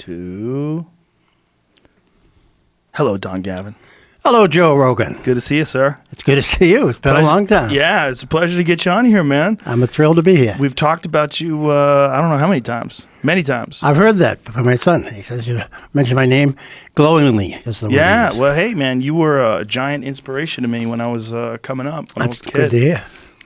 2. Hello, Don Gavin. Hello, Joe Rogan. Good to see you, sir. It's good to see you. It's been a long time. Yeah, it's a pleasure to get you on here, man. I'm thrilled to be here. We've talked about you, I don't know how many times. Many times. I've heard that from my son. He says you mentioned my name glowingly. Is the word Yeah, he used. well, hey, man, you were a giant inspiration to me when I was coming up, when I was a That's kid. good to hear.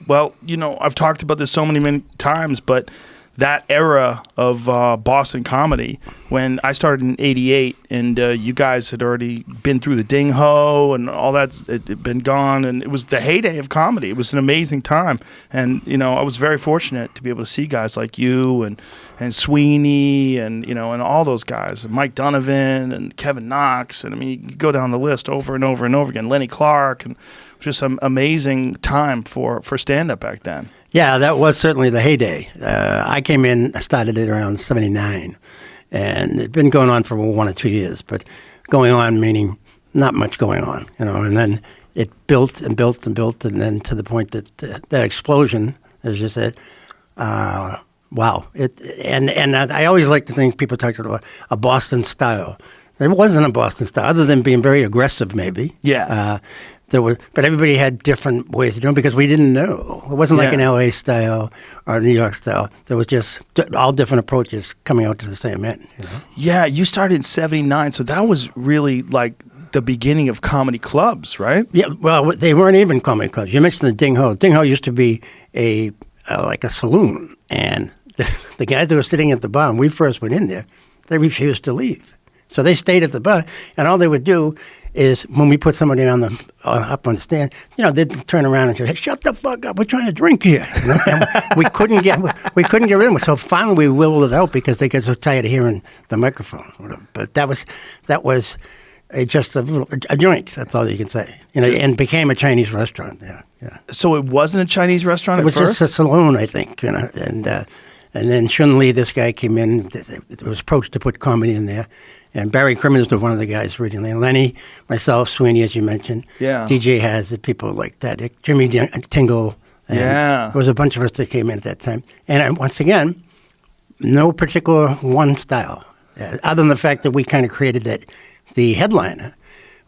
Well, you know, I've talked about this so many times, but that era of Boston comedy, when I started in '88, and you guys had already been through the ding ho and all that's it been gone, and it was the heyday of comedy. It was an amazing time, and you know, I was very fortunate to be able to see guys like you and Sweeney and you know and all those guys, and Mike Donovan and Kevin Knox, and I mean, you go down the list over and over and over again. Lenny Clark, and just an amazing time for stand up back then. Yeah, that was certainly the heyday. I came in, I started it around 79, and it'd been going on for 1 or 2 years, but going on meaning not much going on, you know, and then it built and built and built, and then to the point that that explosion, as you said, wow. And I always like to think people talk about a Boston style. It wasn't a Boston style, other than being very aggressive, maybe. Yeah. But everybody had different ways of doing it because we didn't know. It wasn't like an LA style or New York style. There was just all different approaches coming out to the same end. You know? Yeah, you started in '79, so that was really like the beginning of comedy clubs, right? Yeah, well, they weren't even comedy clubs. You mentioned the Ding Ho. Ding Ho used to be like a saloon, and the guys that were sitting at the bar when we first went in there, they refused to leave. So they stayed at the bar, and all they would do is when we put somebody on up on the stand, you know, they'd turn around and say, "Hey, shut the fuck up! We're trying to drink here." You know? And we couldn't get rid of them. So finally, we whittled it out because they got so tired of hearing the microphone. But that was just a joint. That's all you can say. You know, and became a Chinese restaurant. Yeah. So it wasn't a Chinese restaurant at first? It was just a saloon, I think. You know, and then Shun Lee, this guy came in. It was approached to put comedy in there. And Barry Crimmins was one of the guys originally. And Lenny, myself, Sweeney, as you mentioned. Yeah. DJ Hazard, people like that. Jimmy Tingle. Yeah. There was a bunch of us that came in at that time. And once again, no particular one style. Other than the fact that we kind of created that the headliner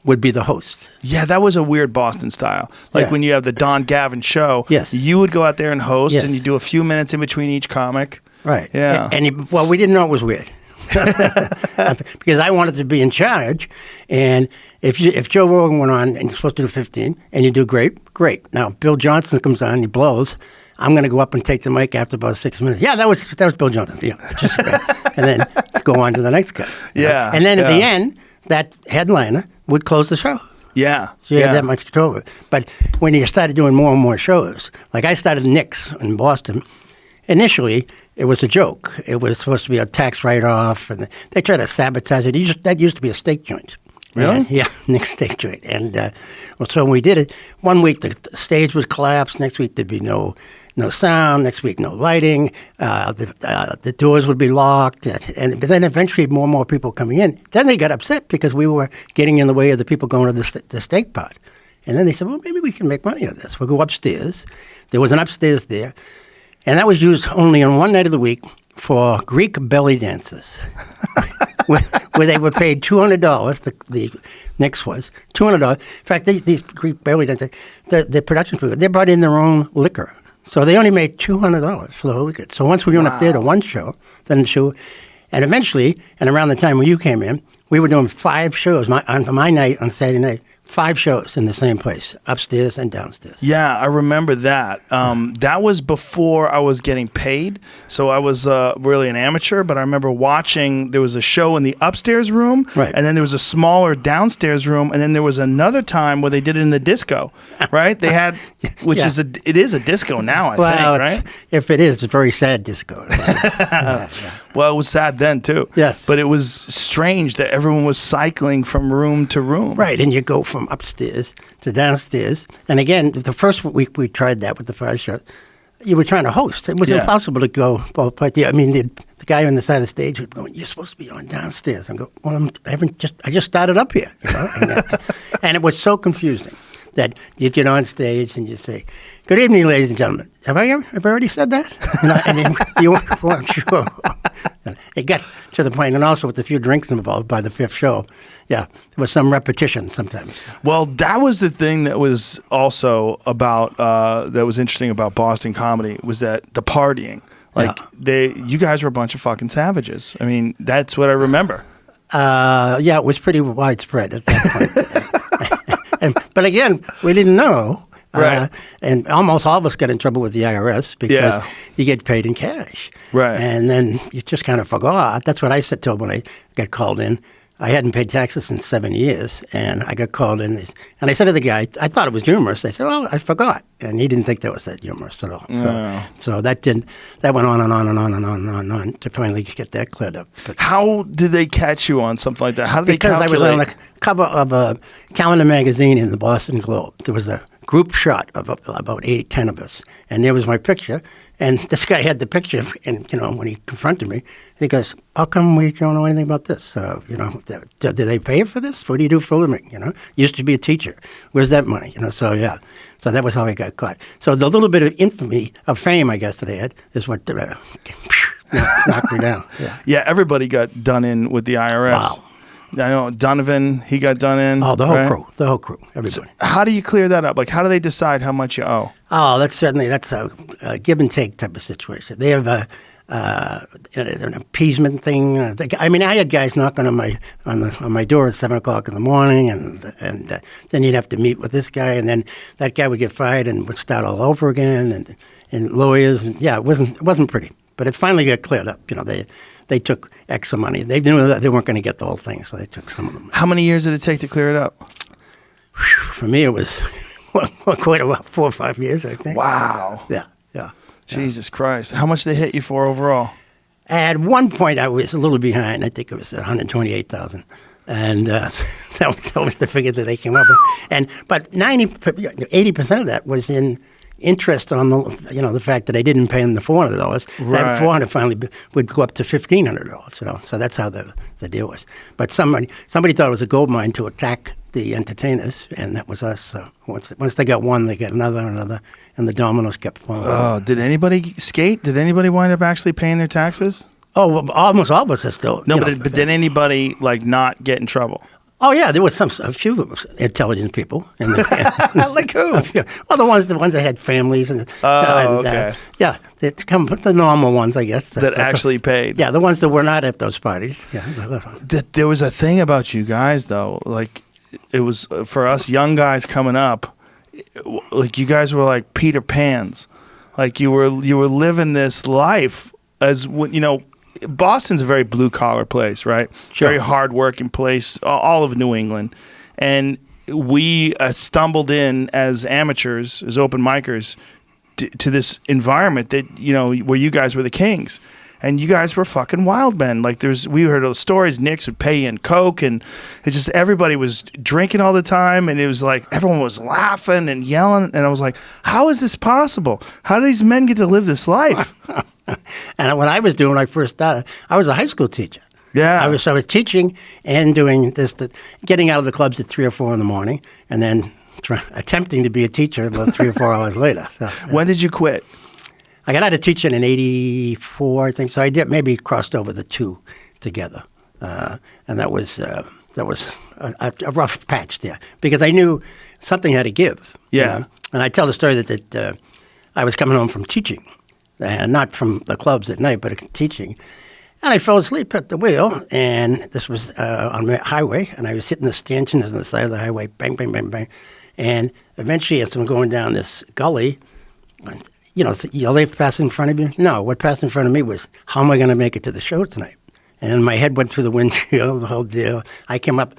would be the host. Yeah, that was a weird Boston style. Like when you have the Don Gavin show, yes, you would go out there and host, and you do a few minutes in between each comic. Right. Yeah. Well, we didn't know it was weird. Because I wanted to be in charge, and if Joe Rogan went on and you're supposed to do 15 and you do great. Now if Bill Johnson comes on, he blows. I'm going to go up and take the mic after about 6 minutes. Yeah, that was Bill Johnson. Yeah, just and then go on to the next guy. Yeah, and then at the end, that headliner would close the show. Yeah, so you had that much control over it. But when you started doing more and more shows, like I started Nick's in Boston, initially. It was a joke. It was supposed to be a tax write-off, and they tried to sabotage it. That used to be a steak joint. Really? Yeah, Nick's steak joint. And so when we did it, one week the stage was collapsed. Next week there'd be no sound. Next week no lighting. The doors would be locked. But then eventually more and more people coming in. Then they got upset because we were getting in the way of the people going to the steak pot. And then they said, well, maybe we can make money on this. We'll go upstairs. There was an upstairs there. And that was used only on one night of the week for Greek belly dances, where they were paid $200. The Nick's was $200. In fact, these Greek belly dances, the production people, they brought in their own liquor. So they only made $200 for the whole weekend. So once we went up there to one show, then the show, and eventually, and around the time when you came in, we were doing 5 shows on my night, on Saturday night. 5 shows in the same place, upstairs and downstairs. Yeah, I remember that. That was before I was getting paid, so I was really an amateur, but I remember watching, there was a show in the upstairs room, and then there was a smaller downstairs room, and then there was another time where they did it in the disco, right? They had, it is a disco now, I think, right? If it is, it's a very sad disco. Well, it was sad then, too. Yes. But it was strange that everyone was cycling from room to room. Right, and you go from upstairs to downstairs. And again, the first week we tried that with the 5 shows, you were trying to host. It was impossible to go both parts. I mean, the guy on the side of the stage would go, you're supposed to be on downstairs. I go, well, I just started up here. You know? And it was so confusing. that you'd get on stage and you say, "Good evening, ladies and gentlemen." Have I already said that? And then you weren't sure. It got to the point, and also with a few drinks involved by the fifth show, there was some repetition sometimes. Well, that was the thing that was also about that was interesting about Boston comedy was that the partying. Like you guys were a bunch of fucking savages. I mean, that's what I remember. It was pretty widespread at that point. But again, we didn't know. Right. And almost all of us got in trouble with the IRS because you get paid in cash. Right. And then you just kind of forgot. That's what I said to him when I got called in. I hadn't paid taxes in 7 years, and I got called in. And I said to the guy, I thought it was humorous. I said, "Well, I forgot." And he didn't think that was that humorous at all. So that went on and on and on and on and on and on to finally get that cleared up. But how did they catch you on something like that? How did they calculate? Because I was on the cover of a calendar magazine in the Boston Globe. There was a group shot of about 8, 10 of us, and there was my picture. And this guy had the picture, and when he confronted me, he goes, "How come we don't know anything about this? Do they pay you for this? What do you do for a living? Used to be a teacher. Where's that money? So that was how I got caught. So the little bit of fame, I guess, that I had is what knocked me down. Yeah, everybody got done in with the IRS. Wow. I know Donovan, he got done in. Oh, the whole crew, everybody. So how do you clear that up? Like, how do they decide how much you owe? Oh, that's a give and take type of situation. They have an appeasement thing. I had guys knocking on my door at 7:00 in the morning, and then you'd have to meet with this guy, and then that guy would get fired and would start all over again, and lawyers, and it wasn't pretty, but it finally got cleared up. They took extra money. They knew that they weren't going to get the whole thing, so they took some of them. How many years did it take to clear it up? For me, it was quite a while, 4 or 5 years, I think. Wow. Yeah. Jesus Christ. How much did they hit you for overall? At one point, I was a little behind. I think it was $128,000. And that was the figure that they came up with. But 80% of that was in interest on the fact that I didn't pay them the $400. Right. That $400 finally would go up to $1,500. So that's how the deal was. But somebody thought it was a gold mine to attack the entertainers, and that was us. So once they got one, they got another, and the dominoes kept falling. Oh, did anybody skate? Did anybody wind up actually paying their taxes? Oh, well, almost all of us are still. No, but did anybody not get in trouble? Oh yeah, there was a few intelligent people. Like who? Well, the ones that had families and okay. The normal ones, I guess. That actually paid. Yeah, the ones that were not at those parties. Yeah. There was a thing about you guys though, like it was for us young guys coming up. Like you guys were like Peter Pans, like you were living this life as Boston's a very blue-collar place, right? Sure. Very hard-working place, all of New England. And we stumbled in as amateurs, as open micers, to this environment that, where you guys were the kings. And you guys were fucking wild men. Like, we heard those stories, Knicks would pay in Coke, and it's just everybody was drinking all the time, and it was like everyone was laughing and yelling. And I was like, how is this possible? How do these men get to live this life? And what I was doing when I first started, I was a high school teacher. Yeah. I was teaching and doing this, getting out of the clubs at 3 or 4 in the morning, and then attempting to be a teacher about 3 or 4 hours later. So, when did you quit? I got out of teaching in '84, I think. So I maybe crossed over the two together, and that was a rough patch there because I knew something had to give. Yeah. And I tell the story that I was coming home from teaching. Not from the clubs at night, but teaching. And I fell asleep at the wheel, and this was on the highway, and I was hitting the stanchions on the side of the highway, bang, bang, bang, bang. And eventually, as I'm going down this gully, are they passing in front of you? No, what passed in front of me was, how am I going to make it to the show tonight? And my head went through the windshield, the whole deal. I came up,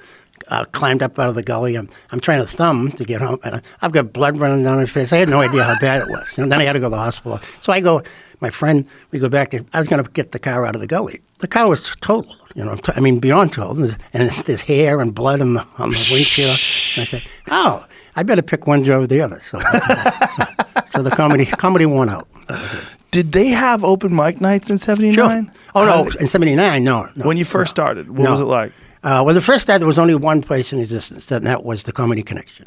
climbed up out of the gully. I'm trying to thumb to get home, and I've got blood running down my face. I had no idea how bad it was. Then I had to go to the hospital. So my friend, we go back. I was going to get the car out of the gully. The car was totaled, beyond totaled. And there's hair and blood on the windshield. And I said, oh, I better pick one job or the other. So the comedy won out. Did they have open mic nights in '79? Sure. Oh, no, in '79, no. When you first started, what was it like? When the first started, there was only one place in existence, and that was the Comedy Connection.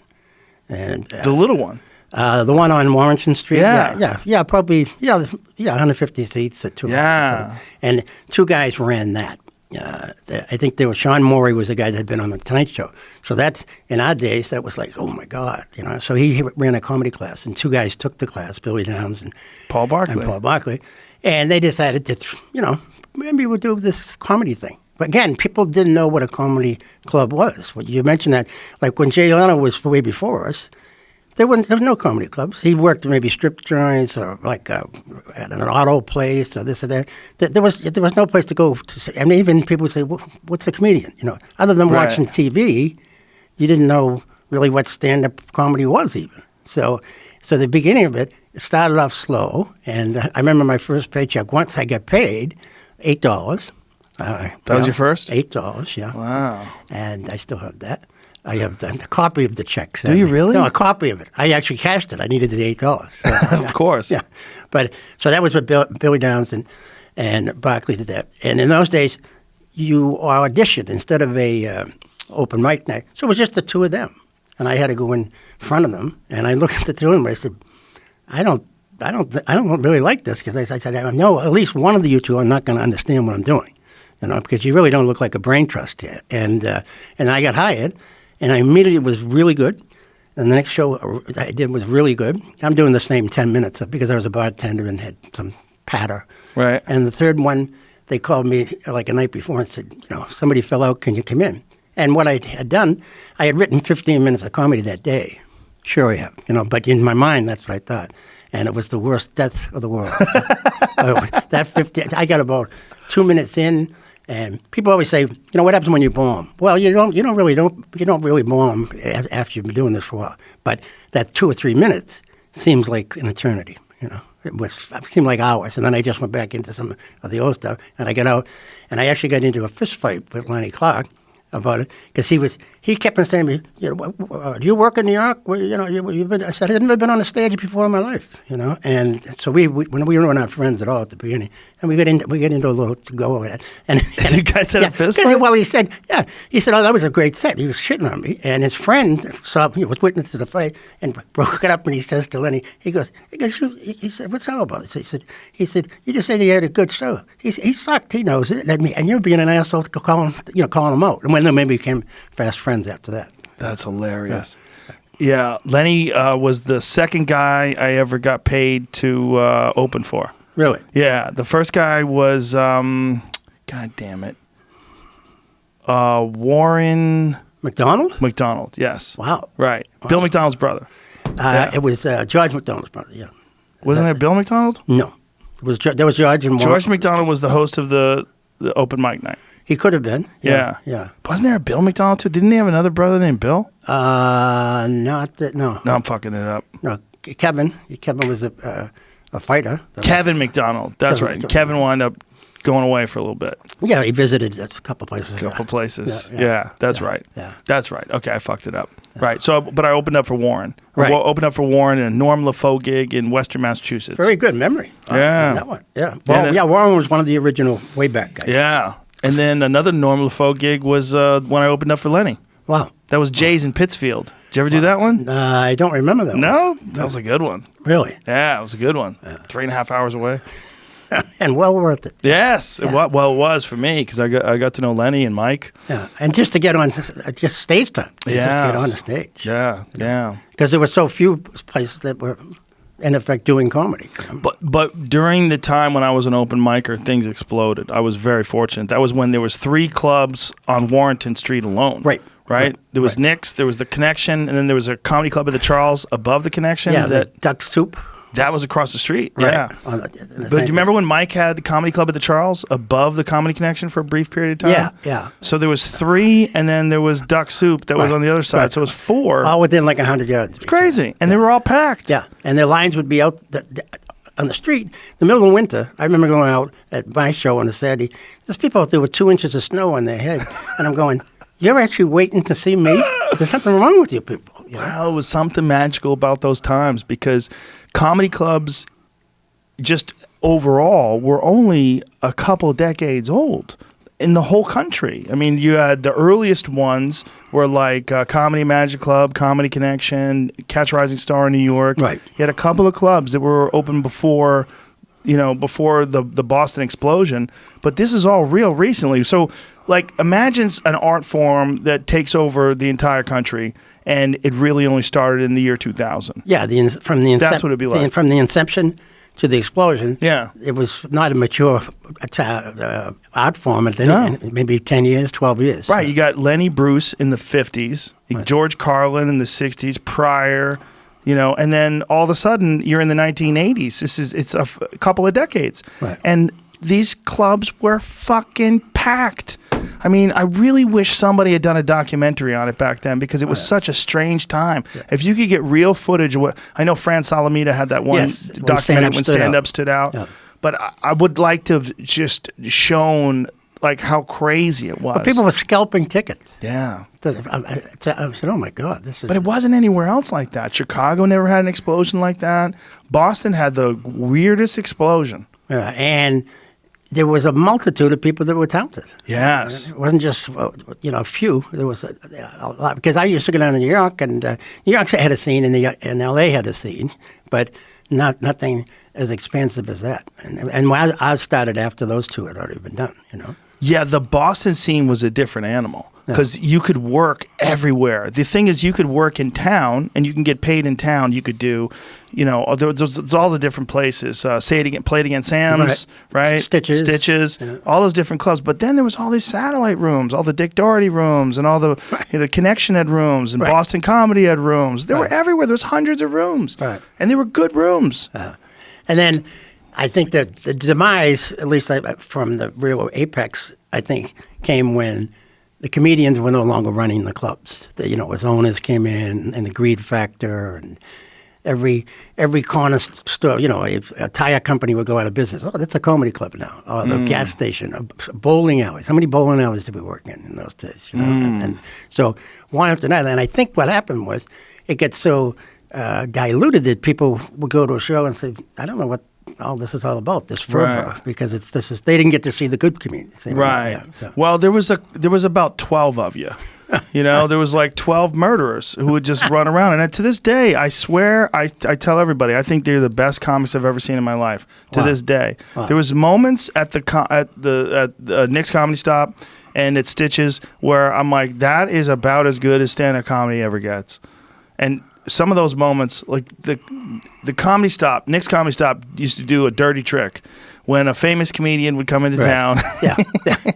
And The little one. the one on Warrington Street. Yeah. Probably 150 seats at 2. Yeah. And 2 guys ran that. I think there was Sean Morey was the guy that had been on the Tonight Show. So that's in our days. That was like, oh my God, So he ran a comedy class, and 2 guys took the class, Billy Downs and Paul Barkley. And they decided to, maybe we'll do this comedy thing. But again, people didn't know what a comedy club was. When you mentioned that, like when Jay Leno was way before us, there was no comedy clubs. He worked maybe strip joints or like at an auto place or this or that. There was no place to go to see. I mean, even people would say, "What's a comedian?" Other than watching TV, you didn't know really what stand-up comedy was even. So the beginning of it started off slow, and I remember my first paycheck. Once I got paid $8. That was your first? $8, yeah. Wow. And I still have that. I have the copy of the check. Do you really? No, a copy of it. I actually cashed it. I needed the $8. So, Of course. Yeah. But so that was what Billy Downs and Barkley did that. And in those days, you auditioned instead of a open mic night. So it was just the 2 of them. And I had to go in front of them. And I looked at the 2 of them. I said, I don't really like this, because I said, I know at least one of you 2 are not going to understand what I'm doing, because you really don't look like a brain trust yet. And I got hired. And I immediately was really good. And the next show I did was really good. I'm doing the same 10 minutes because I was a bartender and had some patter. Right. And the third one, they called me like a night before and said, somebody fell out, can you come in? And what I had done, I had written 15 minutes of comedy that day. Sure I have, but in my mind, that's what I thought. And it was the worst death of the world. I got about 2 minutes in. And people always say, what happens when you bomb? Well, you don't really bomb after you've been doing this for a while. But that 2 or 3 minutes seems like an eternity. It seemed like hours. And then I just went back into some of the old stuff, and I got out, and I actually got into a fist fight with Lonnie Clark about it, because he kept on saying to me, do you work in New York? Well, you've been. I said, I've never been on a stage before in my life, And so when we were not friends at all at the beginning, and we get into a little to go over that. And you guys had a fist fight? Well, he said, oh, that was a great set. He was shitting on me, and his friend was witness to the fight and broke it up, and he says to Lenny, he said, what's all about this? He said, you just said he had a good show. He sucked. He knows it, and you're being an asshole calling him out. And then maybe became fast friends after that. That's hilarious. Yeah, Lenny was the second guy I ever got paid to open for. Really? Yeah, the first guy was, God damn it, Warren McDonald. Yes. Wow. Right. Wow. Bill McDonald's brother. It was George McDonald's brother. Yeah. Wasn't it Bill McDonald? No, there was George and George McDonald was the host of the open mic night. He could have been. Yeah. Yeah. Wasn't there a Bill McDonald too? Didn't he have another brother named Bill? Not that. No. No, I'm fucking it up. No, Kevin. Kevin was a fighter. Kevin McDonald. That's right. Kevin wound up going away for a little bit. Yeah, he visited a couple places. Yeah, that's right. Yeah. That's right. Okay, I fucked it up. Yeah. Right. So, but I opened up for Warren. Right. I opened up for Warren in a Norm LaFoe gig in Western Massachusetts. Very good memory. Yeah. That one. Yeah. Well, Warren was one of the original way back guys. Yeah. And then another Norm LaFoe gig was when I opened up for Lenny. Wow. That was Jay's in Pittsfield. Did you ever do that one? I don't remember that one. No? That was a good one. Really? Yeah, it was a good one. 3.5 hours away. And well worth it. Yes. Yeah. It was for me, because I got to know Lenny and Mike. Yeah. And just to get on just stage time. Yeah. Just to get on the stage. Yeah. Because there were so few places that were in effect doing comedy. But during the time when I was an open micer, things exploded. I was very fortunate. That was when there was 3 clubs on Warrington Street alone. Right? There was Nick's, there was the Connection, and then there was a comedy club at the Charles above the Connection. Yeah, the Duck Soup. That was across the street. Right. Yeah. But do you remember when Mike had the comedy club at the Charles above the Comedy Connection for a brief period of time? Yeah. So there was 3, and then there was Duck Soup that was on the other side. Right. So it was 4. All within like 100 yards. It's crazy. And they were all packed. Yeah. And their lines would be out on the street. In the middle of winter, I remember going out at my show on a Saturday. There's people out there with 2 inches of snow on their head. And I'm going, you're actually waiting to see me? There's something wrong with you people. You know? Well, it was something magical about those times, because comedy clubs just overall were only a couple decades old. in the whole country. I mean, you had the earliest ones were like Comedy Magic Club, Comedy Connection, Catch a Rising Star in New York. Right. You had a couple of clubs that were open before, before the Boston explosion. But this is all real recently. So, like, imagine an art form that takes over the entire country, and it really only started in the year 2000. Yeah, That's what it'd be like. From the inception to the explosion, Yeah. it was not a mature art form at maybe 10 years, 12 years. Right, you got Lenny Bruce in the 50s, George Carlin in the 60s, Pryor, and then all of a sudden you're in the 1980s. It's a couple of decades. Right. And these clubs were fucking packed. I mean, I really wish somebody had done a documentary on it back then because it was such a strange time. Yeah. If you could get real footage of what I know, Fran Salamita had that one documentary when Stand Up stood out. Yeah. But I would like to have just shown like how crazy it was. Well, people were scalping tickets. Yeah. I said, "Oh my God, this is." But it wasn't anywhere else like that. Chicago never had an explosion like that. Boston had the weirdest explosion. Yeah, and there was a multitude of people that were talented. Yes. It wasn't just, a few. There was a lot. Because I used to go down to New York, and New York had a scene, and L.A. had a scene, but nothing as expansive as that. And I started after those two had already been done, Yeah, the Boston scene was a different animal because you could work everywhere. The thing is, you could work in town and you can get paid in town. You could do, there's all the different places. Play It Again Sam's, right? Stitches, all those different clubs. But then there was all these satellite rooms, all the Dick Doherty rooms, and all the Connection had rooms, and Boston Comedy had rooms. They were everywhere. There was hundreds of rooms, and they were good rooms. And then I think that the demise, at least from the real apex, I think, came when the comedians were no longer running the clubs. As owners came in, and the greed factor, and every corner store, a tire company would go out of business. Oh, that's a comedy club now. Oh, the gas station, a bowling alleys. How many bowling alleys did we work in those days? And so one after another. And I think what happened was it gets so diluted that people would go to a show and say, I don't know what all this is all about, this fervor, because they didn't get to see the good comedians. Right. Well, there was about 12 of you. There was like 12 murderers who would just run around. And to this day, I swear, I tell everybody, I think they're the best comics I've ever seen in my life. To this day, there was moments at the Nick's Comedy Stop and at Stitches where I'm like, that is about as good as stand-up comedy ever gets. And some of those moments, like the Comedy Stop, Nick's Comedy Stop used to do a dirty trick. When a famous comedian would come into town,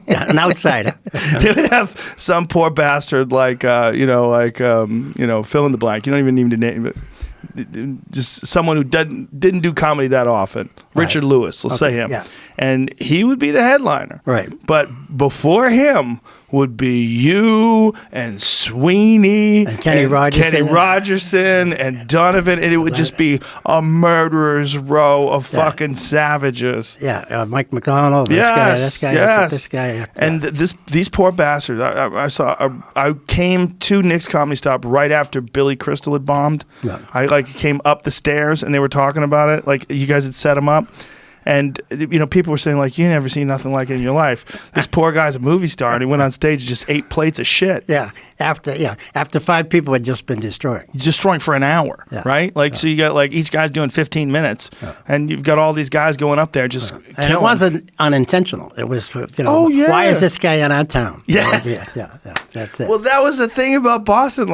an outsider, they would have some poor bastard like fill in the blank. You don't even need to name it. Just someone who didn't do comedy that often. Richard Lewis, let's say him, and he would be the headliner. Right, but before him would be you and Sweeney and Kenny Rogerson and Donovan, and it would just be a murderer's row of fucking savages. Yeah, Mike McDonald. This guy. And these poor bastards. I came to Nick's Comedy Stop right after Billy Crystal had bombed. Yeah. I came up the stairs and they were talking about it. Like you guys had set him up. And, people were saying, like, you never seen nothing like it in your life. This poor guy's a movie star, and he went on stage and just ate plates of shit. Yeah. After 5 people had just been destroyed. Destroying for an hour, right? So you got, each guy's doing 15 minutes, and you've got all these guys going up there just killing. And it wasn't unintentional. It was, why is this guy in our town? Yes. Yeah, that's it. Well, that was the thing about Boston.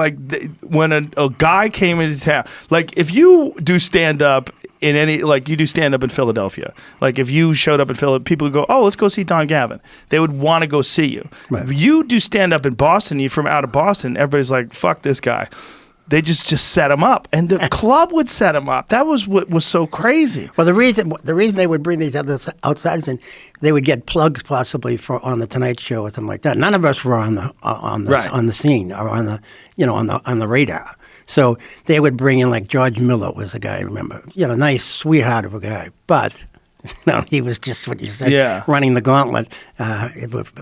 When a guy came into town, if you do stand-up, in any, you do stand-up in Philadelphia. If you showed up in Philadelphia, people would go, oh, let's go see Don Gavin. They would want to go see you. Right. You do stand-up in Boston, you're from out of Boston, everybody's like, fuck this guy. They just set him up. And the club would set him up. That was what was so crazy. Well, the reason they would bring these other outsiders in, they would get plugs possibly on the Tonight Show or something like that. None of us were on the scene or on the radar. So they would bring in George Miller was a guy, I remember. Nice sweetheart of a guy. But he was just what you said, running the gauntlet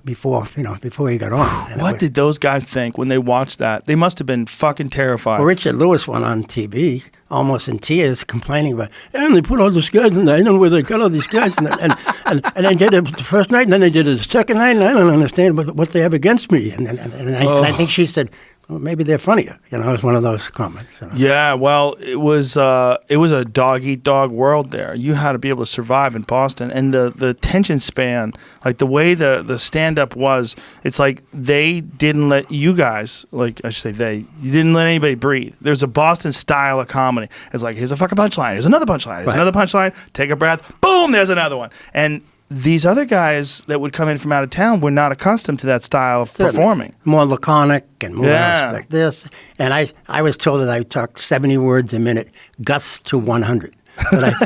before he got on. What did those guys think when they watched that? They must have been fucking terrified. Well, Richard Lewis went on TV, almost in tears, complaining about, and they put all these guys in there. I don't know where they got all these guys. And and they did it the first night, and then they did it the second night, and I don't understand what they have against me. And I think she said, well, maybe they're funnier. It was one of those comments. Yeah, well, it was a dog-eat-dog world there. You had to be able to survive in Boston. And the attention span, like the way the stand-up was, it's like they didn't let you guys, like I should say you didn't let anybody breathe. There's a Boston style of comedy. It's like, here's a fucking punchline, here's another punchline, here's another punchline, take a breath, boom, there's another one. And these other guys that would come in from out of town were not accustomed to that style of performing. More laconic and more like this. And I was told that I talked 70 words a minute, gusts to 100. And I have,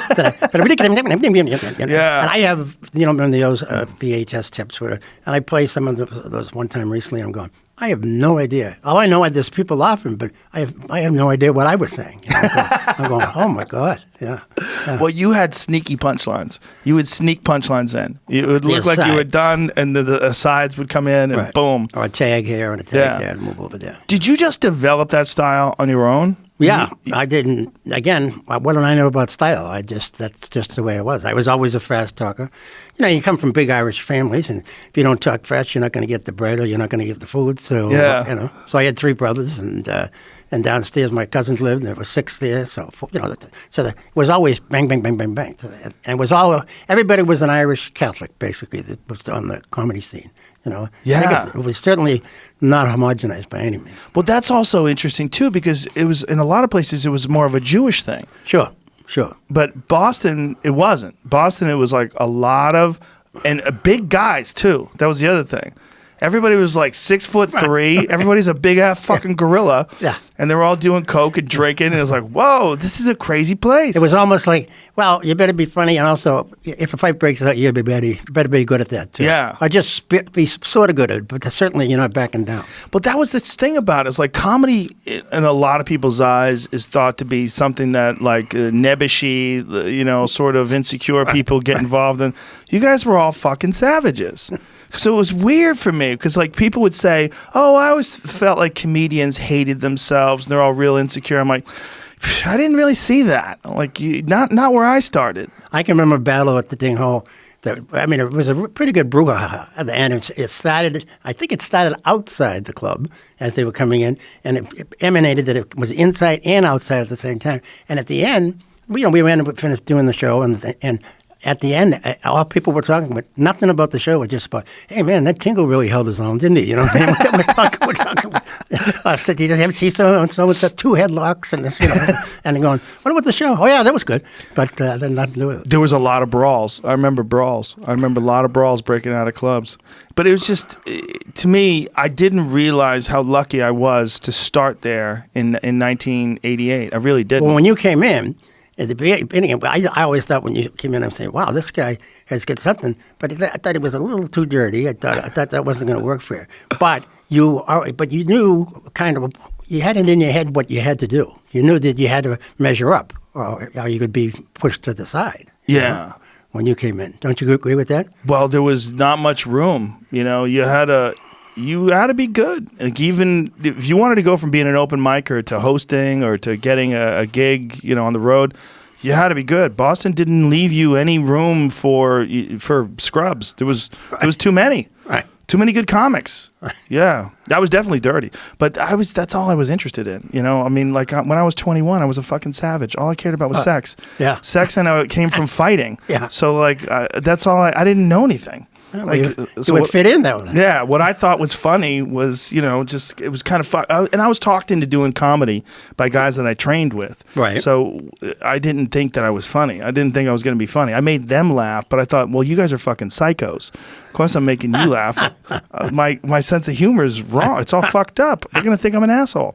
one of those VHS tapes, and I play some of those one time recently, and I'm going, I have no idea. All I know is there's people laughing, but I have no idea what I was saying. I'm going, oh my God, yeah. Well, you had sneaky punchlines. You would sneak punchlines in. It would look like you were done, and the sides would come in, and boom. Or a tag here and a tag there, and move over there. Did you just develop that style on your own? Yeah, I didn't. Again, what did I know about style? That's just the way it was. I was always a fast talker. You come from big Irish families, and if you don't talk fast, you're not going to get the bread or you're not going to get the food. So, so I had 3 brothers, and downstairs my cousins lived, and there were 6 there. So, it was always bang, bang, bang, bang, bang. And it was everybody was an Irish Catholic, basically, that was on the comedy scene. Yeah. It was certainly not homogenized by any means. Well, that's also interesting, too, because it was, in a lot of places, it was more of a Jewish thing. Sure. But Boston, it wasn't. Boston, it was like a lot of, and big guys, too. That was the other thing. Everybody was like 6'3". Everybody's a big ass fucking gorilla. Yeah. And they were all doing coke and drinking, and it was like, whoa, this is a crazy place. It was almost like, well, you better be funny, and also, if a fight breaks out, you better be good at that too. Yeah. Or just be sort of good at it, but certainly you're not backing down. But that was the thing about it. It's like comedy, in a lot of people's eyes, is thought to be something that like nebbishy, sort of insecure people get involved in. You guys were all fucking savages. So it was weird for me because like people would say, oh, I always felt like comedians hated themselves and they're all real insecure. I'm like, I didn't really see that. Like, not where I started. I can remember a battle at the Ding Hole. It was a pretty good brouhaha at the end. It started, I think it started outside the club as they were coming in, and it emanated that it was inside and outside at the same time. And at the end, we ended up finished doing the show, and at the end, all people were talking about nothing about the show. It was just about, hey man, that Tingle really held his own, didn't he? You know what I mean? We're talking about. Said, you ever see so with the 2 headlocks and this, and they're going, what about the show? Oh yeah, that was good, but then nothing to do with it. There was a lot of brawls. I remember brawls. I remember a lot of brawls breaking out of clubs. But it was just, to me, I didn't realize how lucky I was to start there in 1988. I really didn't. Well, when you came in. At the beginning, I always thought when you came in, I'm saying, wow, this guy has got something. But I thought it was a little too dirty. I thought that wasn't going to work for you. But you knew kind of, you had it in your head what you had to do. You knew that you had to measure up or you could be pushed to the side. Yeah. When you came in. Don't you agree with that? Well, there was not much room. You had to be good. Like even if you wanted to go from being an open micer to hosting or to getting a gig, on the road, you had to be good. Boston didn't leave you any room for scrubs. There was too many. Right. Too many good comics. Right. Yeah. That was definitely dirty. But that's all I was interested in. Like when I was 21, I was a fucking savage. All I cared about was sex. Yeah. Sex, and it came from fighting. Yeah. So like that's all I didn't know anything. You would fit in that one. Yeah, what I thought was funny was, it was kind of fun. And I was talked into doing comedy by guys that I trained with. Right. So I didn't think that I was funny. I didn't think I was going to be funny. I made them laugh, but I thought, well, you guys are fucking psychos. Of course I'm making you laugh. My sense of humor is wrong. It's all fucked up. They're going to think I'm an asshole.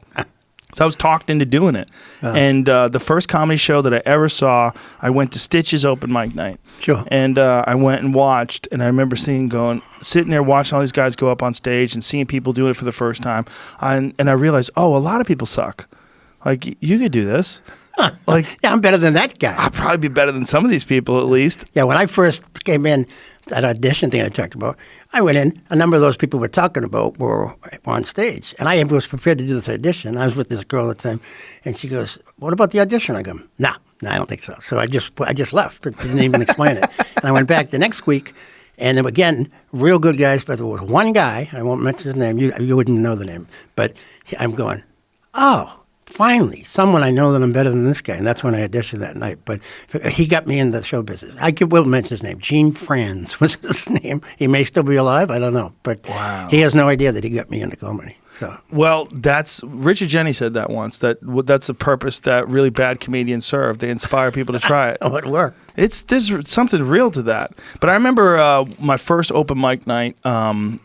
So I was talked into doing it. And the first comedy show that I ever saw, I went to Stitch's open mic night. Sure. And I went and watched, and I remember sitting there watching all these guys go up on stage and seeing people doing it for the first time. And I realized, a lot of people suck. Like, you could do this. Like, yeah, I'm better than that guy. I'll probably be better than some of these people, at least. Yeah, when I first came in, that audition thing I talked about, I went in, a number of those people we're talking about were on stage. And I was prepared to do this audition. I was with this girl at the time, and she goes, what about the audition? I go, nah, No, I don't think so. So I just left. It didn't even explain it. And I went back the next week, and then again, real good guys. But there was one guy. I won't mention his name. You wouldn't know the name. But I'm going, oh, finally, someone I know that I'm better than this guy. And that's when I auditioned that night. But he got me into the show business. Will mention his name. Gene Franz was his name. He may still be alive. I don't know. But he has no idea that he got me into comedy. So. Well, that's Richard Jenny said that once. That's the purpose that really bad comedians serve. They inspire people to try it. Oh, it worked. There's something real to that. But I remember my first open mic night when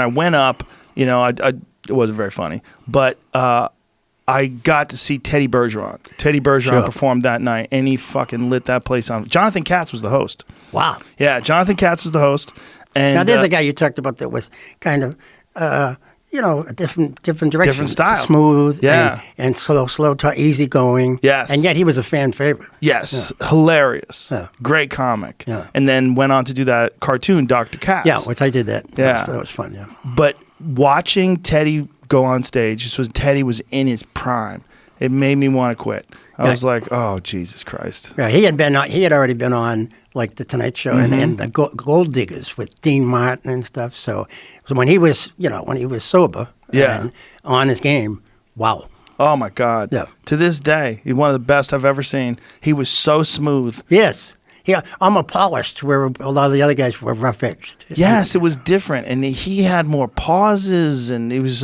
I went up. You know, it wasn't very funny, but I got to see Teddy Bergeron. Teddy Bergeron performed that night, and he fucking lit that place on. Jonathan Katz was the host. Wow. Yeah, Jonathan Katz was the host. And now there's a guy you talked about that was kind of. A different direction. Different style. Smooth yeah. and slow, easy going. Yes. And yet he was a fan favorite. Yes. Yeah. Hilarious. Yeah. Great comic. Yeah. And then went on to do that cartoon, Dr. Katz. Yeah, which I did that. Yeah. That was fun, yeah. But watching Teddy go on stage, Teddy was in his prime. It made me want to quit. I was like, oh, Jesus Christ. Yeah, he had already been on like the Tonight Show and the Gold Diggers with Dean Martin and stuff. So when he was sober and on his game, wow. Oh my God. Yeah. To this day, he's one of the best I've ever seen. He was so smooth. Yes. Yeah, almost polished, where a lot of the other guys were rough-edged. Yes, it was different, and he had more pauses, and he was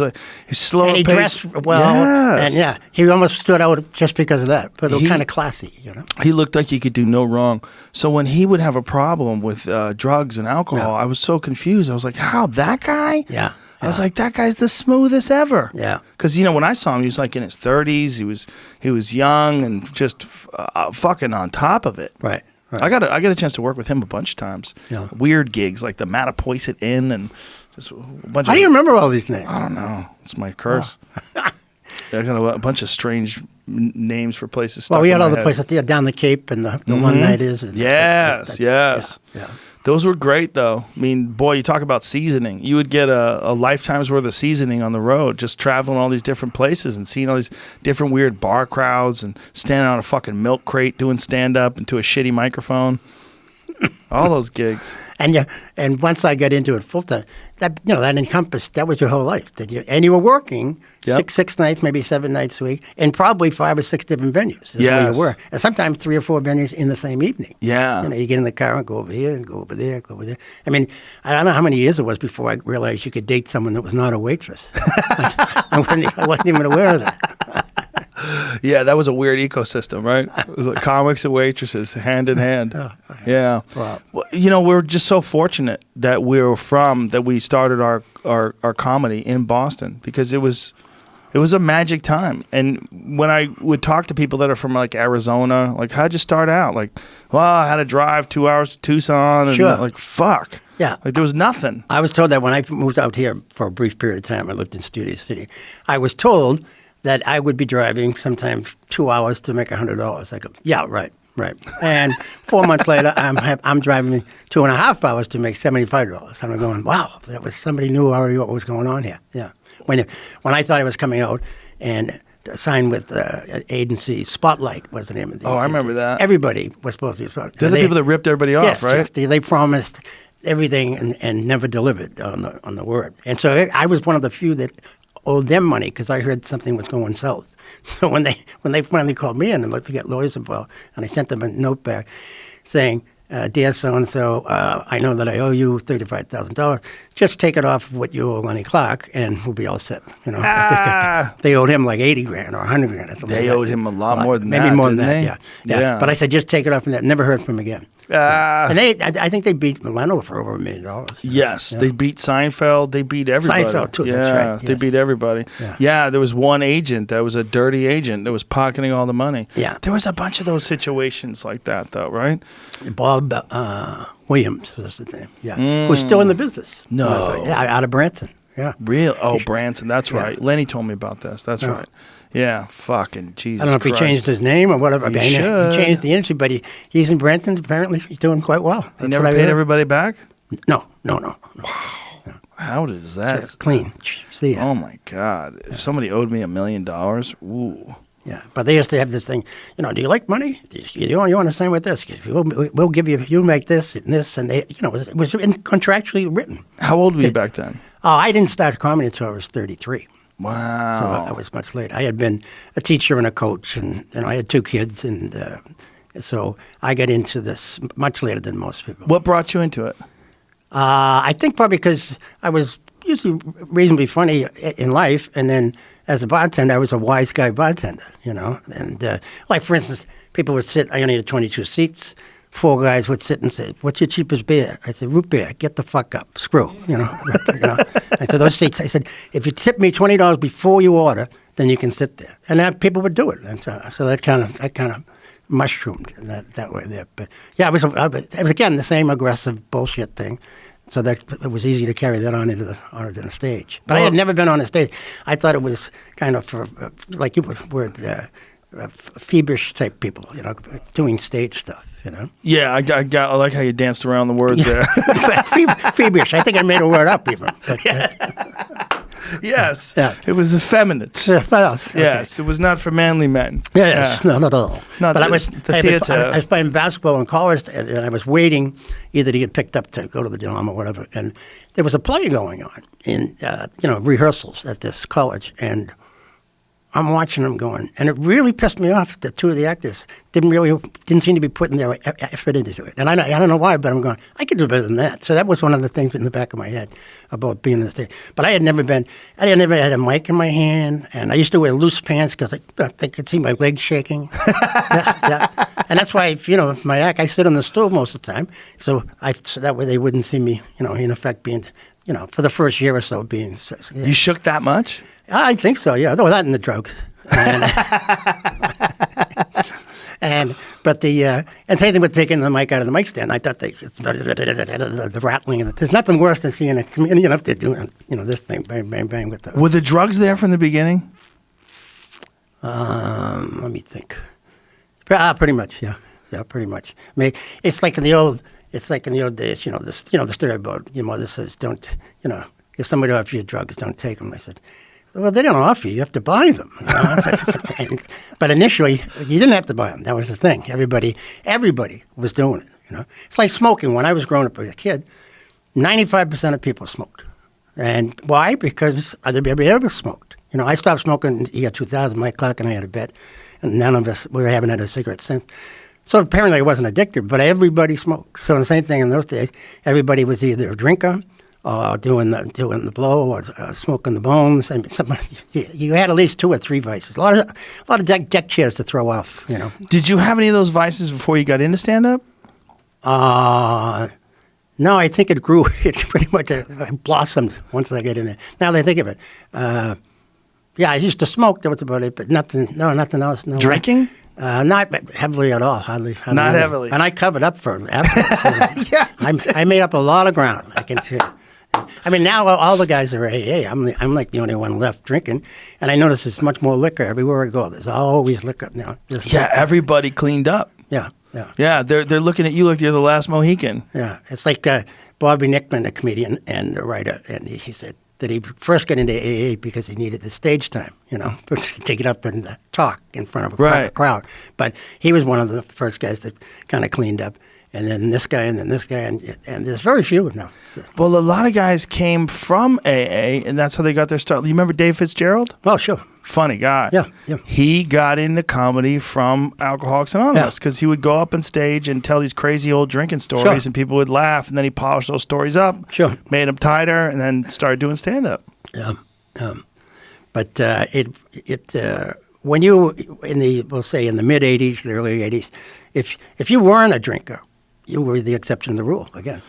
slower. And he dressed well, and he almost stood out just because of that. But it was kind of classy, you know. He looked like he could do no wrong. So when he would have a problem with drugs and alcohol, I was so confused. I was like, "How that guy?" Yeah. I was like, "That guy's the smoothest ever." Yeah. Because when I saw him, he was like in his 30s. He was young and just fucking on top of it. Right. Right. I got a chance to work with him a bunch of times. Yeah. Weird gigs like the Mattapoisett Inn and just a bunch. How do you remember all these names? I don't know. It's my curse. I got a bunch of strange names for places. Well, we had all the places down the Cape and the one night is. Yes. Yeah. Those were great, though. I mean, boy, you talk about seasoning. You would get a lifetime's worth of seasoning on the road, just traveling all these different places and seeing all these different weird bar crowds and standing on a fucking milk crate doing stand-up into a shitty microphone. All those gigs. And once I got into it full time, that encompassed, that was your whole life. And you were working six nights, maybe 7 nights a week, in probably 5 or 6 different venues. Where you were. And sometimes 3 or 4 venues in the same evening. Yeah. You get in the car and go over here and go over there, go over there. I mean, I don't know how many years it was before I realized you could date someone that was not a waitress. I wasn't even aware of that. Yeah, that was a weird ecosystem, right? It was like comics and waitresses, hand in hand. Yeah. Wow. Well, we're just so fortunate that we started our comedy in Boston because it was a magic time. And when I would talk to people that are from like Arizona, like, how'd you start out? Like, well, I had to drive 2 hours to Tucson and like, fuck. Yeah. Like there was nothing. I was told that when I moved out here for a brief period of time, I lived in Studio City, I was told that I would be driving sometimes 2 hours to make $100. I go, yeah, right. And 4 months later, I'm driving 2.5 hours to make $75. And I'm going, wow, that was somebody knew already what was going on here. Yeah. When I thought I was coming out and signed with agency Spotlight was the name of the agency. I remember that. Everybody was supposed to be Spotlight. They're the people that ripped everybody off, right? Yes, they promised everything and never delivered on the word. And so I was one of the few that owed them money because I heard something was going south. So when they finally called me in and looked to get lawyers involved, and I sent them a note back saying, dear so-and-so, I know that I owe you $35,000. Just take it off of what you owe Lenny Clark, and we'll be all set. They owed him like $80,000 or $100,000 or something. They owed him a lot more than that. Maybe more than that. They? Yeah. But I said, just take it off from that. Never heard from him again. And I think they beat Milano for over $1 million. Yes, they beat Seinfeld. They beat everybody. Seinfeld too. Yeah, that's right. Yes. They beat everybody. Yeah, there was one agent that was a dirty agent that was pocketing all the money. Yeah, there was a bunch of those situations like that, though, right? Bob Williams was the name. Yeah, who's still in the business. No, out of Branson. Yeah, real. Oh, Branson. That's right. Lenny told me about this. That's right. Yeah, fucking Jesus I don't know if Christ. He changed his name or whatever. He should. He changed the industry, but he's in Branson. Apparently, he's doing quite well. He never paid everybody back? No. Wow. How is that? It's clean. See ya. Oh, my God. If somebody owed me $1 million, ooh. Yeah, but they used to have this thing, do you like money? You want to sign with this? We'll give you make this and this, and they, it was contractually written. How old were you back then? Oh, I didn't start comedy until I was 33. Wow. So I was much later. I had been a teacher and a coach, and I had 2 kids, and so I got into this much later than most people. What brought you into it? I think probably because I was usually reasonably funny in life, and then as a bartender, I was a wise guy bartender, And like, for instance, people would sit, I only had 22 seats. 4 guys would sit and say, "What's your cheapest beer?" I said, "Root beer. Get the fuck up. Screw." I said, "Those seats." I said, "If you tip me $20 before you order, then you can sit there." And people would do it, and so that kind of mushroomed that way there. But yeah, it was again the same aggressive bullshit thing. So that it was easy to carry that on into the stage. But I had never been on a stage. I thought it was kind of for, like you were feverish type people, doing stage stuff. Yeah, I like how you danced around the words there. Feverish. I think I made a word up even. But, yes. Yeah. It was effeminate. Yeah, well, okay. Yes, it was not for manly men. Yes, no, not at all. Not but the theater. I was playing basketball in college, and I was waiting either to get picked up to go to the dorm or whatever. And there was a play going on in rehearsals at this college, and I'm watching them going, and it really pissed me off that 2 of the actors didn't seem to be putting their effort into it. And I don't know why, but I'm going, I could do better than that. So that was one of the things in the back of my head about being on the stage. But I had never had a mic in my hand, and I used to wear loose pants because they could see my legs shaking. Yeah. And that's why, my act, I sit on the stool most of the time, so that way they wouldn't see me, in effect being, for the first year or so being. Yeah. You shook that much? I think so, yeah. Though that and the drugs. And same thing with taking the mic out of the mic stand. I thought the rattling, and there's nothing worse than seeing a comedian up there doing this thing, bang bang bang with the. Were the drugs there from the beginning? Let me think. Pretty much, yeah, pretty much. I mean, it's like in the old days, the story about your mother says, don't, if somebody offers you drugs, don't take them. I said, well, they don't offer you have to buy them. But initially, you didn't have to buy them. That was the thing. Everybody was doing it. It's like smoking. When I was growing up as a kid, 95% of people smoked. And why? Because everybody ever smoked. I stopped smoking in the year 2000. Mike Clark and I had a bet, and none of us haven't had a cigarette since. So apparently I wasn't addicted, but everybody smoked. So the same thing in those days. Everybody was either a drinker, doing the blow, or smoking the bones. And you had at least 2 or 3 vices. A lot of deck chairs to throw off. Did you have any of those vices before you got into stand-up? No, I think it grew. It pretty much blossomed once I got in there. Now that I think of it, I used to smoke. That was about it, but nothing else. No. Drinking? Not heavily at all. Hardly. Not heavily. And I covered up for it after. Yeah. I made up a lot of ground. I can tell you. I mean, now all the guys are AA. I'm like the only one left drinking, and I notice there's much more liquor everywhere I go. There's always liquor now. Everybody cleaned up. Yeah. Yeah, they're looking at you like you're the last Mohican. Yeah, it's like Bobby Nickman, a comedian and a writer, and he said that he first got into AA because he needed the stage time, to get up and talk in front of a crowd. But he was one of the first guys that kind of cleaned up. And then this guy, and then this guy, and there's very few now. Well, a lot of guys came from AA, and that's how they got their start. You remember Dave Fitzgerald? Oh, sure. Funny guy. Yeah. He got into comedy from Alcoholics Anonymous because he would go up on stage and tell these crazy old drinking stories, and people would laugh, and then he polished those stories up, made them tighter, and then started doing stand-up. Yeah. But when you, in the mid-'80s, the early '80s, if you weren't a drinker, you were the exception to the rule again.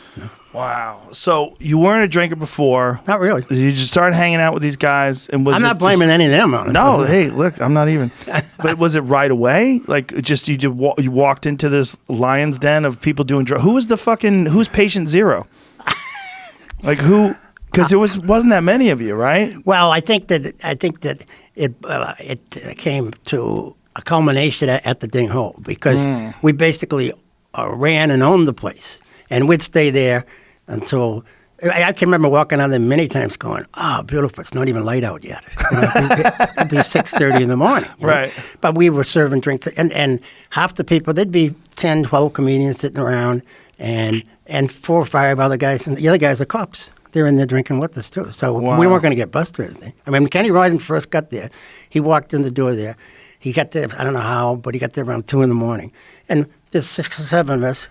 Wow. So you weren't a drinker before. Not really. You just started hanging out with these guys, and I'm not blaming any of them on it. No, hey, look, I'm not even. But was it right away? Like, just you walked into this lion's den of people doing drugs. Who's patient zero? Like who? Because there wasn't that many of you, right? Well, I think that it came to a culmination at the Ding Ho because we basically ran and owned the place, and we'd stay there until I can remember walking on there many times going, oh, beautiful, it's not even light out yet. It'd be 6:30 in the morning. Right. But we were serving drinks, and half the people, there'd be 10, 12 comedians sitting around, and 4 or 5 other guys, and the other guys are cops. They're in there drinking with us, too. So we weren't going to get busted or anything. I mean, Kenny Rogan first got there. He walked in the door there. He got there, I don't know how, but he got there around 2 in the morning. And there's 6 or 7 of us,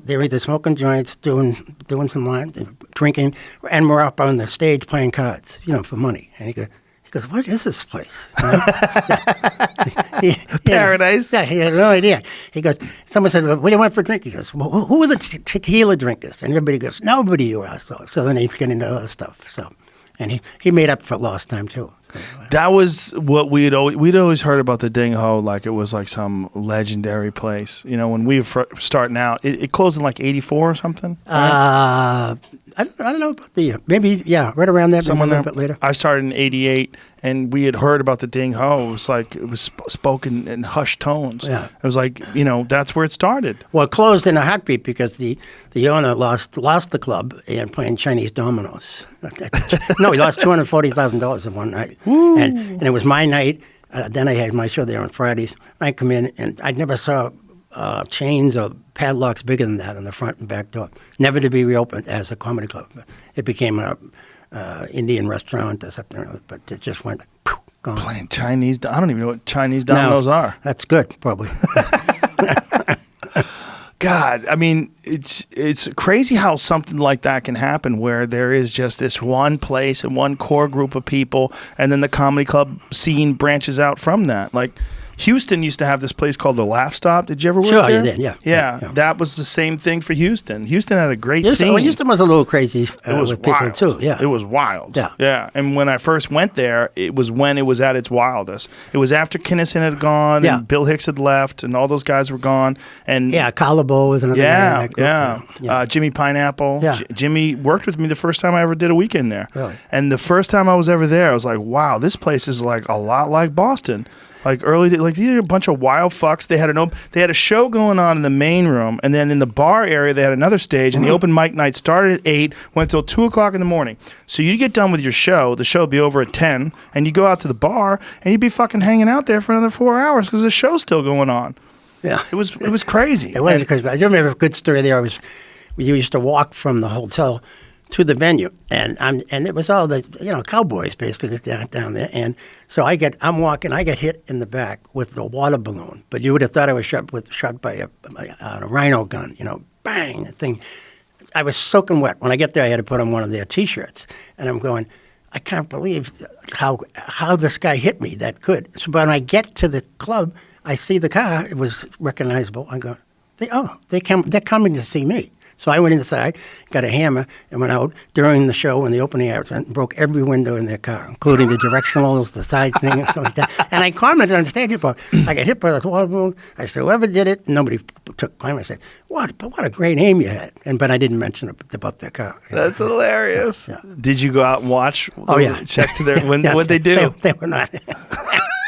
they're either smoking joints, doing some lines, drinking, and we're up on the stage playing cards, for money. And he goes, what is this place? Paradise. Yeah, he had no idea. He goes, someone said, well, what do you want for a drink? He goes, well, who are the tequila drinkers? And everybody goes, nobody, you asshole. So then he's getting into other stuff. So, and he made up for lost time, too. That was what we'd always heard about the Ding Ho, like it was like some legendary place. When we were starting out, it closed in like 84 or something. Right? I don't know about the year. Maybe, right around that, maybe a little bit later. I started in 88, and we had heard about the Ding Ho. It was like, it was spoken in hushed tones. Yeah. It was like, that's where it started. Well, it closed in a heartbeat because the owner lost the club and playing Chinese dominoes. No, he lost $240,000 in one night. And it was my night. Then I had my show there on Fridays. I come in, and I never saw chains or padlocks bigger than that on the front and back door. Never to be reopened as a comedy club. It became a Indian restaurant or something, but it just went gone. Playing Chinese. I don't even know what Chinese dominoes are. That's good, probably. God, I mean, it's crazy how something like that can happen, where there is just this one place and one core group of people, and then the comedy club scene branches out from that. Like, Houston used to have this place called the Laugh Stop. Did you ever work there? Sure, you did, yeah. Yeah, that was the same thing for Houston. Houston had a great scene. Well, Houston was a little crazy with people, too. Yeah. It was wild. Yeah. Yeah, and when I first went there, it was when it was at its wildest. It was after Kinnison had gone, and Bill Hicks had left, and all those guys were gone. And Collabo was another guy in that group. Jimmy Pineapple. Yeah. Jimmy worked with me the first time I ever did a weekend there. Really? And the first time I was ever there, I was like, wow, this place is like a lot like Boston. Like these are a bunch of wild fucks. They had a show going on in the main room, and then in the bar area they had another stage. And the open mic night started at 8, went till 2:00 in the morning. So you get done with your show. The show would be over at 10, and you go out to the bar, and you'd be fucking hanging out there for another 4 hours because the show's still going on. Yeah, it was crazy. It was crazy. I do remember a good story there. We used to walk from the hotel to the venue, and it was all the cowboys basically down there, and so I'm walking, I get hit in the back with the water balloon, but you would have thought I was shot by a rhino gun, bang, the thing. I was soaking wet. When I get there, I had to put on one of their T-shirts, and I'm going, I can't believe how this guy hit me that good. So when I get to the club, I see the car. It was recognizable. I go, they're coming to see me. So I went inside, got a hammer, and went out during the show when the opening hours went and broke every window in their car, including the directionals, the side thing, and stuff like that. And I commented on stage about, I got hit by this water balloon. I said, whoever did it, nobody took claim. I said, what a great aim you had. But I didn't mention about their car. That's hilarious. Yeah. Did you go out and watch? Check to their what they do? They were not.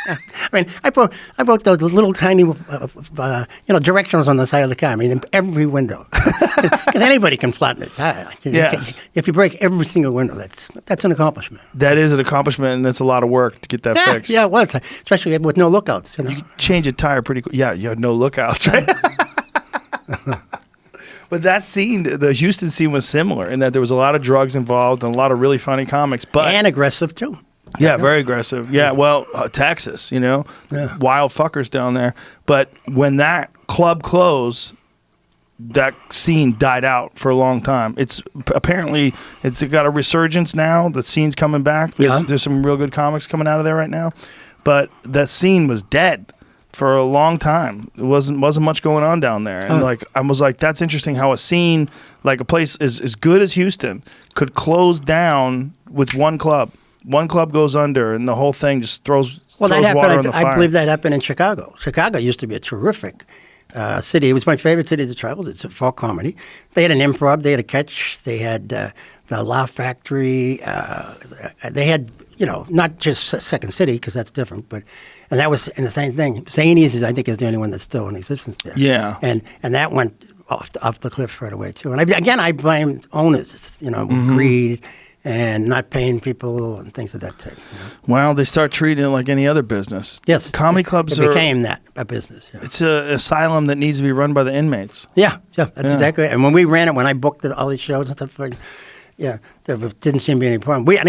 I mean, I broke those little tiny, directionals on the side of the car. I mean, in every window, because anybody can flatten its tire. Yes. If you break every single window, that's an accomplishment. That is an accomplishment, and that's a lot of work to get that fixed. Yeah, it was, especially with no lookouts. You change a tire pretty quick. Yeah, you had no lookouts, right? But that scene, the Houston scene, was similar in that there was a lot of drugs involved and a lot of really funny comics, and aggressive too. Yeah, very aggressive. Yeah, well, Texas, wild fuckers down there. But when that club closed, that scene died out for a long time. It's got a resurgence now. The scene's coming back. There's some real good comics coming out of there right now. But that scene was dead for a long time. It wasn't much going on down there. And I was like, that's interesting how a scene, like a place as good as Houston, could close down with one club. One club goes under, and the whole thing just throws water on the fire. I believe that happened in Chicago. Chicago used to be a terrific city. It was my favorite city to travel to. It's for comedy. They had an improv. They had a catch. They had the Laugh Factory. They had, not just Second City, because that's different, and that was in the same thing. Zanies I think is the only one that's still in existence there. Yeah. And that went off the cliffs right away too. And I blame owners, greed and not paying people and things of that type. Well, they start treating it like any other business. Yes, comedy clubs became a business. Yeah. It's an asylum that needs to be run by the inmates. Yeah, that's exactly it. And when we ran it, when I booked all these shows and stuff, there didn't seem to be any problem. We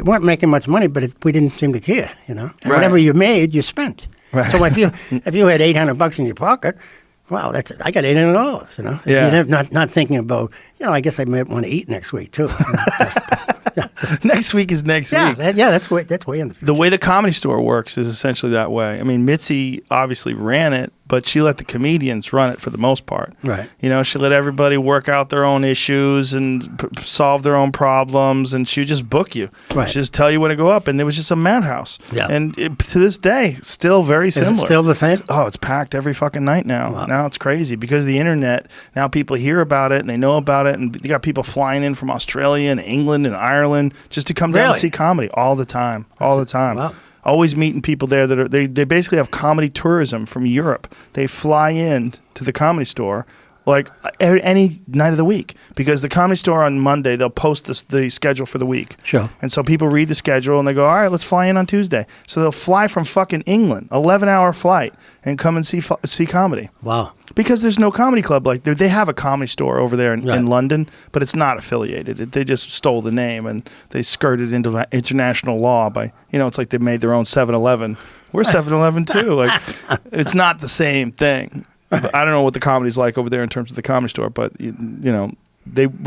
weren't making much money, but we didn't seem to care, And Right. whatever you made, you spent. Right. So if you had $800 in your pocket, wow, I got $800, Yeah. You're not thinking about, I guess I might want to eat next week too. Next week is next week. That's way in the future. The way the Comedy Store works is essentially that way. I mean, Mitzi obviously ran it, but she let the comedians run it for the most part. Right. She let everybody work out their own issues and solve their own problems, and she would just book you. Right. She'd just tell you when to go up, and it was just a madhouse. Yeah. And to this day, still very similar. Is it still the same? Oh, it's packed every fucking night now. Wow. Now it's crazy because of the internet. Now people hear about it and they know about it, and you got people flying in from Australia and England and Ireland just to come down and Really? see comedy all the time. All the time. Wow. Always meeting people there that are they basically have comedy tourism from Europe. They fly in to the Comedy Store like any night of the week because the Comedy Store on Monday they'll post the schedule for the week. Sure. And so people read the schedule and they go, all right, let's fly in on Tuesday. So they'll fly from fucking England, 11-hour flight, and come and see comedy. Wow. Because there's no comedy club like there. They have a Comedy Store over there in Right. London, but it's not affiliated. They just stole the name and they skirted into international law by, it's like they made their own 7-Eleven. We're 7-Eleven too. Like, it's not the same thing. But I don't know what the comedy's like over there in terms of the Comedy Store, but when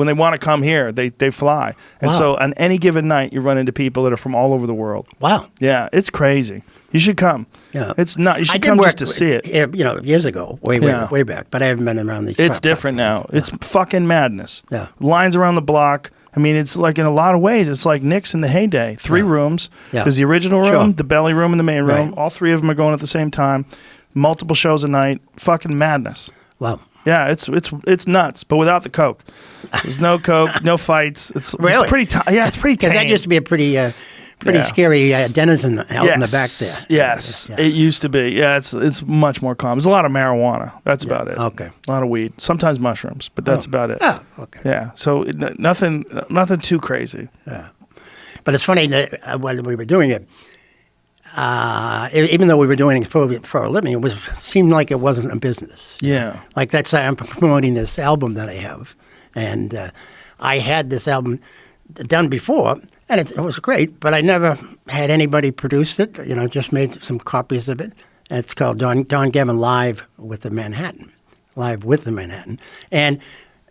they want to come here, they fly. And Wow. so on any given night, you run into people that are from all over the world. Wow. Yeah, it's crazy. You should come. Yeah. It's not. You I should did come work, just to see it. years ago, way back. But I haven't been around these. It's different now. Yeah. It's fucking madness. Yeah. Lines around the block. I mean, it's like in a lot of ways, it's like Nick's in the heyday. 3 rooms. Yeah. There's the original room, Sure. the belly room, and the main room. Right. All 3 of them are going at the same time. Multiple shows a night. Fucking madness. Wow. Yeah, it's nuts, but without the coke. There's no coke, no fights. It's Really? pretty. It's pretty tame. Because that used to be a pretty scary denizen out in the back there. Yes, Yeah. it used to be. Yeah, it's much more common. There's a lot of marijuana. That's about it. Okay. A lot of weed. Sometimes mushrooms, but that's about it. Oh, okay. Yeah. So nothing too crazy. Yeah. But it's funny that when we were doing it, even though we were doing it for a living, seemed like it wasn't a business. Yeah. Like that's I'm promoting this album that I have, and I had this album done before, and it was great, but I never had anybody produce it. Just made some copies of it. And it's called Don Gavin Live with the Manhattan, and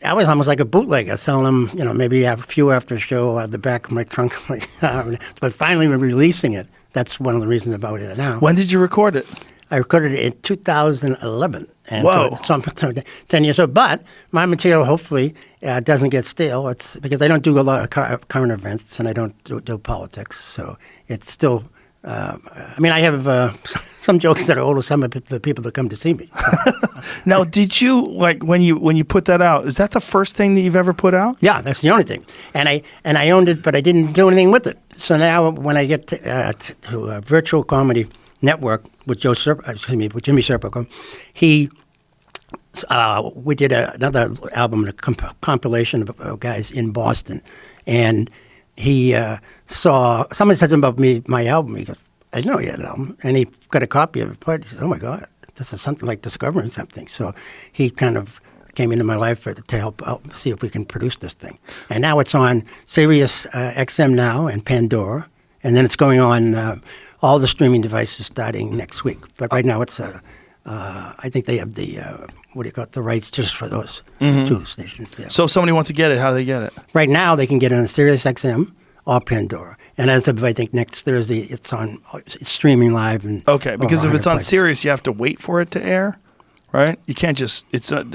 I was almost like a bootlegger, selling them, maybe a few after a show out the back of my trunk. But finally, we're releasing it. That's one of the reasons about it now. When did you record it? I recorded it in 2011. And Whoa. So 10 years old. But my material hopefully doesn't get stale. It's because I don't do a lot of current events and I don't do politics. So it's still, I have some jokes that are older, some of the people that come to see me. Now, did you, like, when you put that out, is that the first thing that you've ever put out? Yeah, that's the only thing. And I owned it, but I didn't do anything with it. So now when I get to a virtual comedy network with Jimmy Serpico, we did another album, a compilation of guys in Boston, and he saw someone said something about my album. He goes, "I didn't know you had an album," and he got a copy of it. He said, "Oh my God, this is something like discovering something." So he kind of came into my life to help out, see if we can produce this thing. And now it's on Sirius XM now and Pandora, and then it's going on all the streaming devices starting next week. But right now it's I think they have the the rights just for those 2 stations there. So if somebody wants to get it, how do they get it? Right now they can get it on Sirius XM or Pandora. And as of, I think, next Thursday, it's streaming live. And Okay, because if it's on places. Sirius, you have to wait for it to air, right? You can't just,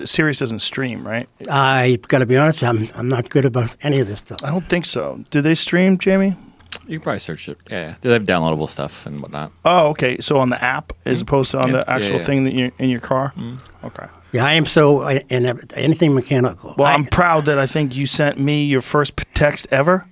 Sirius doesn't stream, right? I've got to be honest, I'm not good about any of this stuff. I don't think so. Do they stream, Jamie? You can probably search it. Yeah. They have downloadable stuff and whatnot. Oh, okay. So on the app as opposed to on the actual Yeah. thing that you're in your car? Okay. Yeah, I am so in anything mechanical. Well, I'm proud that I think you sent me your first text ever.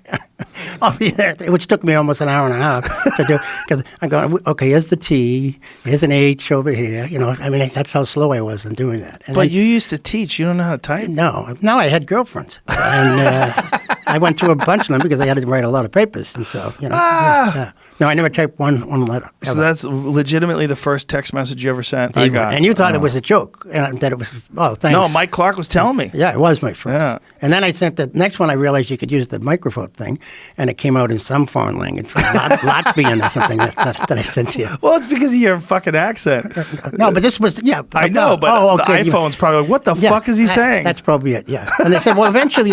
Oh, yeah, which took me almost an hour and a half to do. Because I'm going, okay, here's the T, here's an H over here. I mean, that's how slow I was in doing that. And But you used to teach. You don't know how to type? no, I had girlfriends. And I went through a bunch of them because I had to write a lot of papers. And so, yeah. No, I never typed one letter. So ever. that's legitimately the first text message you ever sent? I got. And you thought it was a joke, and that it was, oh, thanks. No, Mike Clark was telling me. Yeah, it was my first. Yeah. And then I sent the next one. I realized you could use the microphone thing, and it came out in some foreign language, from Latvian or something that I sent to you. Well, it's because of your fucking accent. No, but this was, yeah. I know, but the iPhone's probably like, what the fuck is he saying? That's probably it, yeah. And they said, well, eventually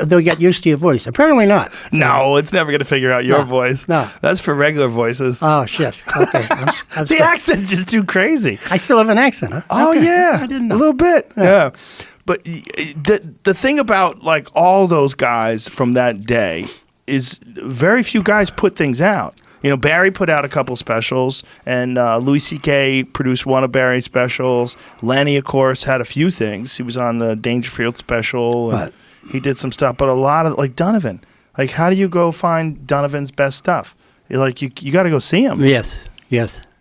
they'll get used to your voice. Apparently not. No, it's never going to figure out your voice. No. That's for regular voices. Oh, shit. Okay. I'm The accent's just too crazy. I still have an accent, huh? Oh, Okay. yeah. I didn't know. A little bit. Yeah. But the thing about like all those guys from that day is very few guys put things out. Barry put out a couple specials, and Louis C.K. produced one of Barry's specials. Lenny, of course, had a few things. He was on the Dangerfield special, and he did some stuff. But a lot of, like Donovan, like how do you go find Donovan's best stuff? You're like you got to go see him. Yes.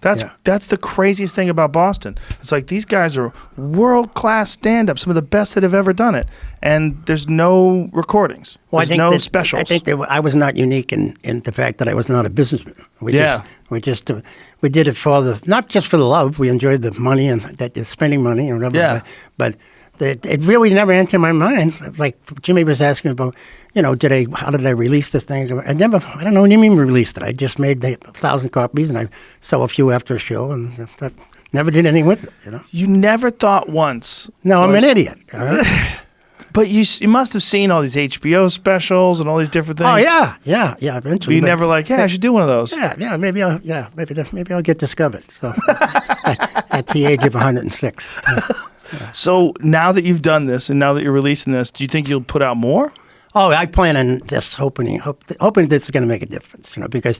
That's the craziest thing about Boston. It's like these guys are world-class stand-up, some of the best that have ever done it, and there's no recordings. There's no specials. I think I was not unique in the fact that I was not a businessman. We did it for not just for the love. We enjoyed the money and that you're spending money and whatever. Yeah. But it really never entered my mind. Like Jimmy was asking about, how did I release this thing? I don't know what you mean released it. I just made 1,000 copies and I sell a few after a show and that never did anything with it, You never thought once. No, I'm an idiot. All right? But you must have seen all these HBO specials and all these different things. Oh yeah. Eventually, But you never I should do one of those. Yeah. Maybe I'll get discovered. So at the age of 106. So now that you've done this and now that you're releasing this, do you think you'll put out more? Oh, I plan on just hoping this is going to make a difference. Because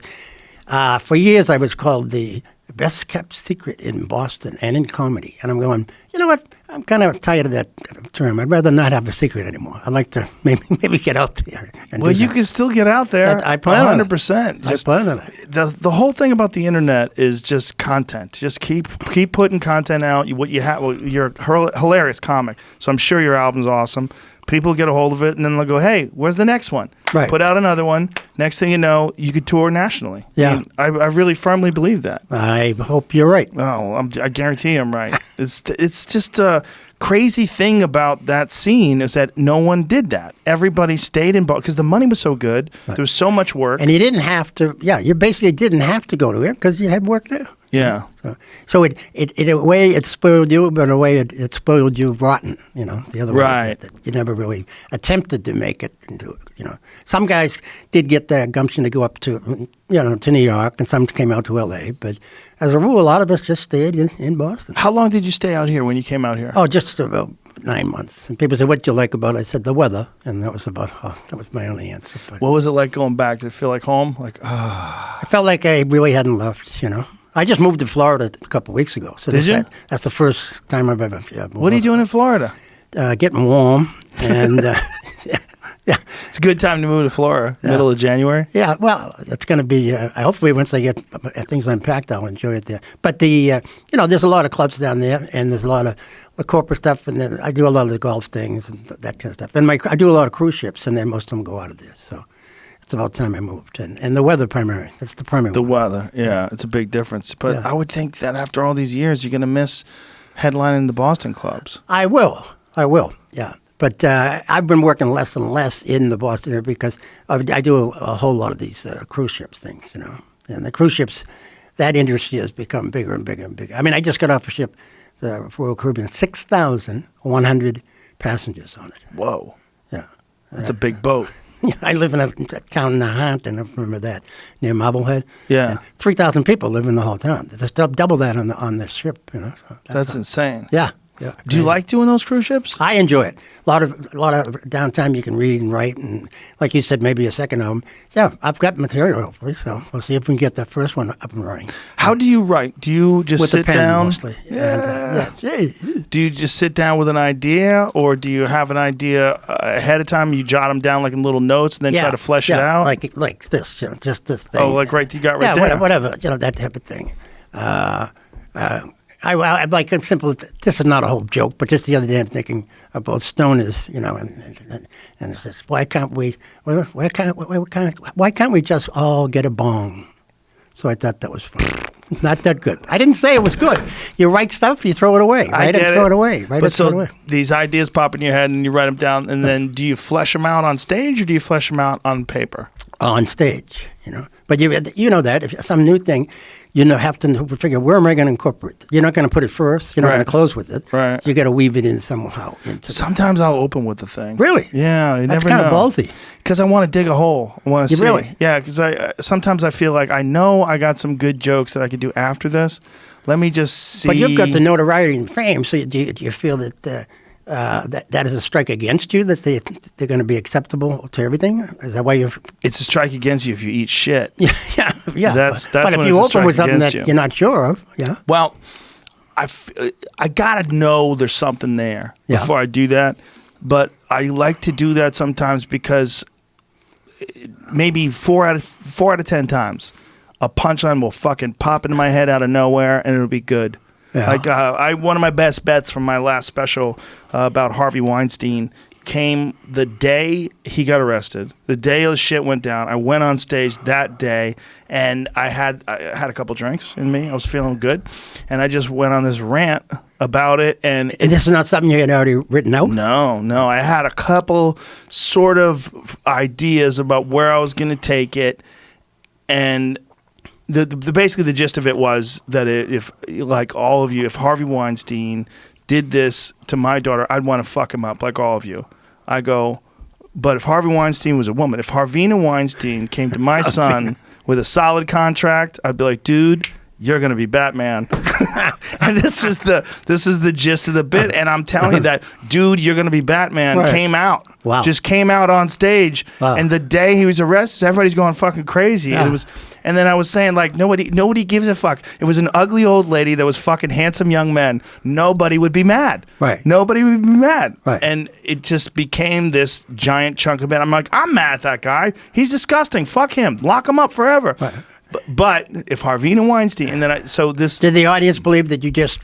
for years I was called the best kept secret in Boston and in comedy, and I'm going. You know what? I'm kind of tired of that term. I'd rather not have a secret anymore. I'd like to maybe get out there. Well, you can still get out there. I plan on it. 100%. I plan on it. The whole thing about the internet is just content. Just keep putting content out. What you have, you're a hilarious comic, so I'm sure your album's awesome. People get a hold of it, and then they'll go, hey, where's the next one? Right. Put out another one. Next thing you know, you could tour nationally. Yeah. I really firmly believe that. I hope you're right. Oh, I guarantee I'm right. It's just a crazy thing about that scene is that no one did that. Everybody stayed in Boston because the money was so good. Right. There was so much work. And you didn't have to, you basically didn't have to go to it because you had work there. Yeah. So it in a way it spoiled you, but in a way it spoiled you rotten. The other way that you never really attempted to make it into. Some guys did get the gumption to go up to to New York, and some came out to L.A. But as a rule, a lot of us just stayed in Boston. How long did you stay out here when you came out here? Oh, just about 9 months. And people said, "What do you like about it?" I said, "The weather," and that was my only answer. But what was it like going back? Did it feel like home? I felt like I really hadn't left. I just moved to Florida a couple of weeks ago. So that's the first time I've ever moved. What are you doing in Florida? Getting warm. And yeah. It's a good time to move to Florida, middle of January. Yeah, well, it's going to be, hopefully once I get things unpacked, I'll enjoy it there. But there's a lot of clubs down there, and there's a lot of the corporate stuff, and then I do a lot of the golf things and that kind of stuff. And I do a lot of cruise ships, and then most of them go out of there. So it's about time I moved. And the weather primary. That's the primary. The weather, yeah. It's a big difference. But I would think that after all these years, you're going to miss headlining the Boston clubs. I will, yeah. But I've been working less and less in the Boston area because I do a whole lot of these cruise ships things, And the cruise ships, that industry has become bigger and bigger and bigger. I mean, I just got off a ship, the Royal Caribbean, 6,100 passengers on it. Whoa. Yeah. That's a big boat. Yeah, I live in a town in Nahant, I remember that, near Marblehead. Yeah. 3,000 people live in the whole town. There's double that on the ship, So that's insane. Yeah. Yeah. Do you like doing those cruise ships? I enjoy it. A lot of downtime you can read and write, and like you said, maybe a second album. Yeah, I've got material hopefully, so we'll see if we can get that first one up and running. How do you write? Do you just With sit a pen down? mostly. Do you just sit down with an idea, or do you have an idea ahead of time? You jot them down like in little notes, and then try to flesh it out. like this, just this thing. Oh, like you got right there. Whatever, that type of thing. I like a simple. This is not a whole joke, but just the other day I'm thinking about stoners, and it says, why can't we just all get a bong? So I thought that was fun. Not that good. I didn't say it was good. You write stuff, you throw it away. Write it, throw it away. Write it, throw it away. These ideas pop in your head, and you write them down, and then do you flesh them out on stage, or do you flesh them out on paper? On stage, But you know that if some new thing, have to figure, where am I going to incorporate it? You're not going to put it first. You're not going to close with it. Right. You got to weave it in somehow. Sometimes I'll open with the thing. Really? Yeah, you That's never know. kind of ballsy. Because I want to dig a hole. I want to see. Really? Yeah, because sometimes I feel like I know I got some good jokes that I could do after this. Let me just see. But you've got the notoriety and fame, so do you feel that that is a strike against you, that they're going to be acceptable to everything? Is that why you're... It's a strike against you if you eat shit. Yeah. That's but when if you it's a open with strike something that against you. you're not sure of, yeah. Well, I got to know there's something there before I do that. But I like to do that sometimes because maybe 4 out of 10 times a punchline will fucking pop into my head out of nowhere and it'll be good. Yeah. Like one of my best bets from my last special about Harvey Weinstein came the day he got arrested. The day the shit went down, I went on stage that day, and I had a couple drinks in me. I was feeling good, and I just went on this rant about it. And this is not something you had already written out? No. I had a couple sort of ideas about where I was going to take it, and basically the gist of it was that if Harvey Weinstein did this to my daughter, I'd want to fuck him up like all of you. I go, but if Harvey Weinstein was a woman, if Harvina Weinstein came to my son with a solid contract, I'd be like, dude, you're going to be Batman. And this is the gist of the bit. And I'm telling you that, dude, you're going to be Batman came out. Wow. Just came out on stage. Wow. And the day he was arrested, everybody's going fucking crazy. Yeah. And then I was saying, like, nobody gives a fuck. It was an ugly old lady that was fucking handsome young men. Nobody would be mad. Right. Nobody would be mad. Right. And it just became this giant chunk of it. I'm like, I'm mad at that guy. He's disgusting. Fuck him. Lock him up forever. Right. But if Harvina Weinstein, and then did the audience believe that you just...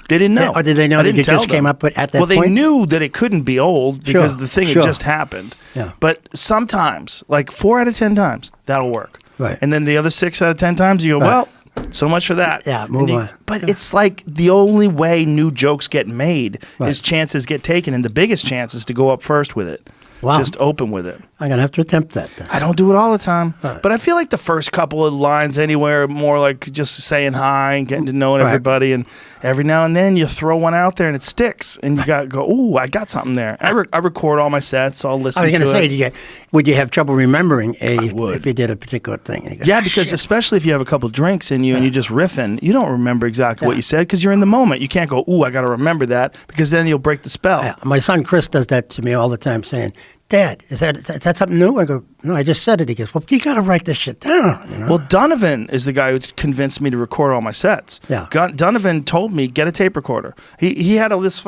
They didn't know. Or did they know that you just came up with at that point? Well, they knew that it couldn't be old because the thing had just happened. Yeah. But sometimes, like 4 out of 10 times, that'll work. Right. And then the other 6 out of 10 times, you go, well, so much for that. Yeah, move on. But it's like the only way new jokes get made is chances get taken, and the biggest chance is to go up first with it. Wow. Just open with it. I'm going to have to attempt that then. I don't do it all the time. Right. But I feel like the first couple of lines anywhere are more like just saying hi and getting to know everybody. And every now and then you throw one out there and it sticks. And you got to go, ooh, I got something there. I record all my sets. I'll listen to it. I was going to say, would you have trouble remembering if you did a particular thing? You go, yeah, because especially if you have a couple drinks in you and you're just riffing, you don't remember exactly what you said because you're in the moment. You can't go, ooh, I got to remember that because then you'll break the spell. Yeah. My son Chris does that to me all the time saying, Dad, is that something new? I go, no, I just said it. He goes, well, you got to write this shit down. You know? Well, Donovan is the guy who convinced me to record all my sets. Yeah. Donovan told me, get a tape recorder. He had this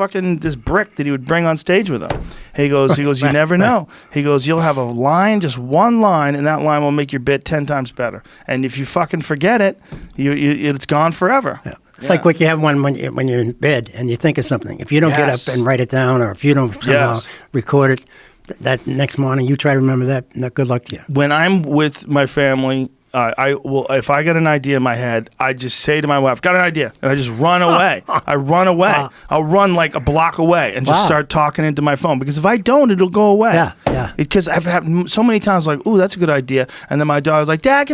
brick that he would bring on stage with him. He goes, you never know. He goes, you'll have a line, just one line, and that line will make your bit 10 times better. And if you fucking forget it, it's gone forever. Yeah. It's like what you have when you're in bed and you think of something. If you don't get up and write it down, or if you don't somehow record it, that next morning you try to remember that. Good luck to you. When I'm with my family, if I get an idea in my head, I just say to my wife, got an idea, and I just run away. I run away. Wow. I'll run like a block away and just start talking into my phone, because if I don't, it'll go away. Yeah. Because I've had so many times like, ooh, that's a good idea, and then my dog's like, Dad,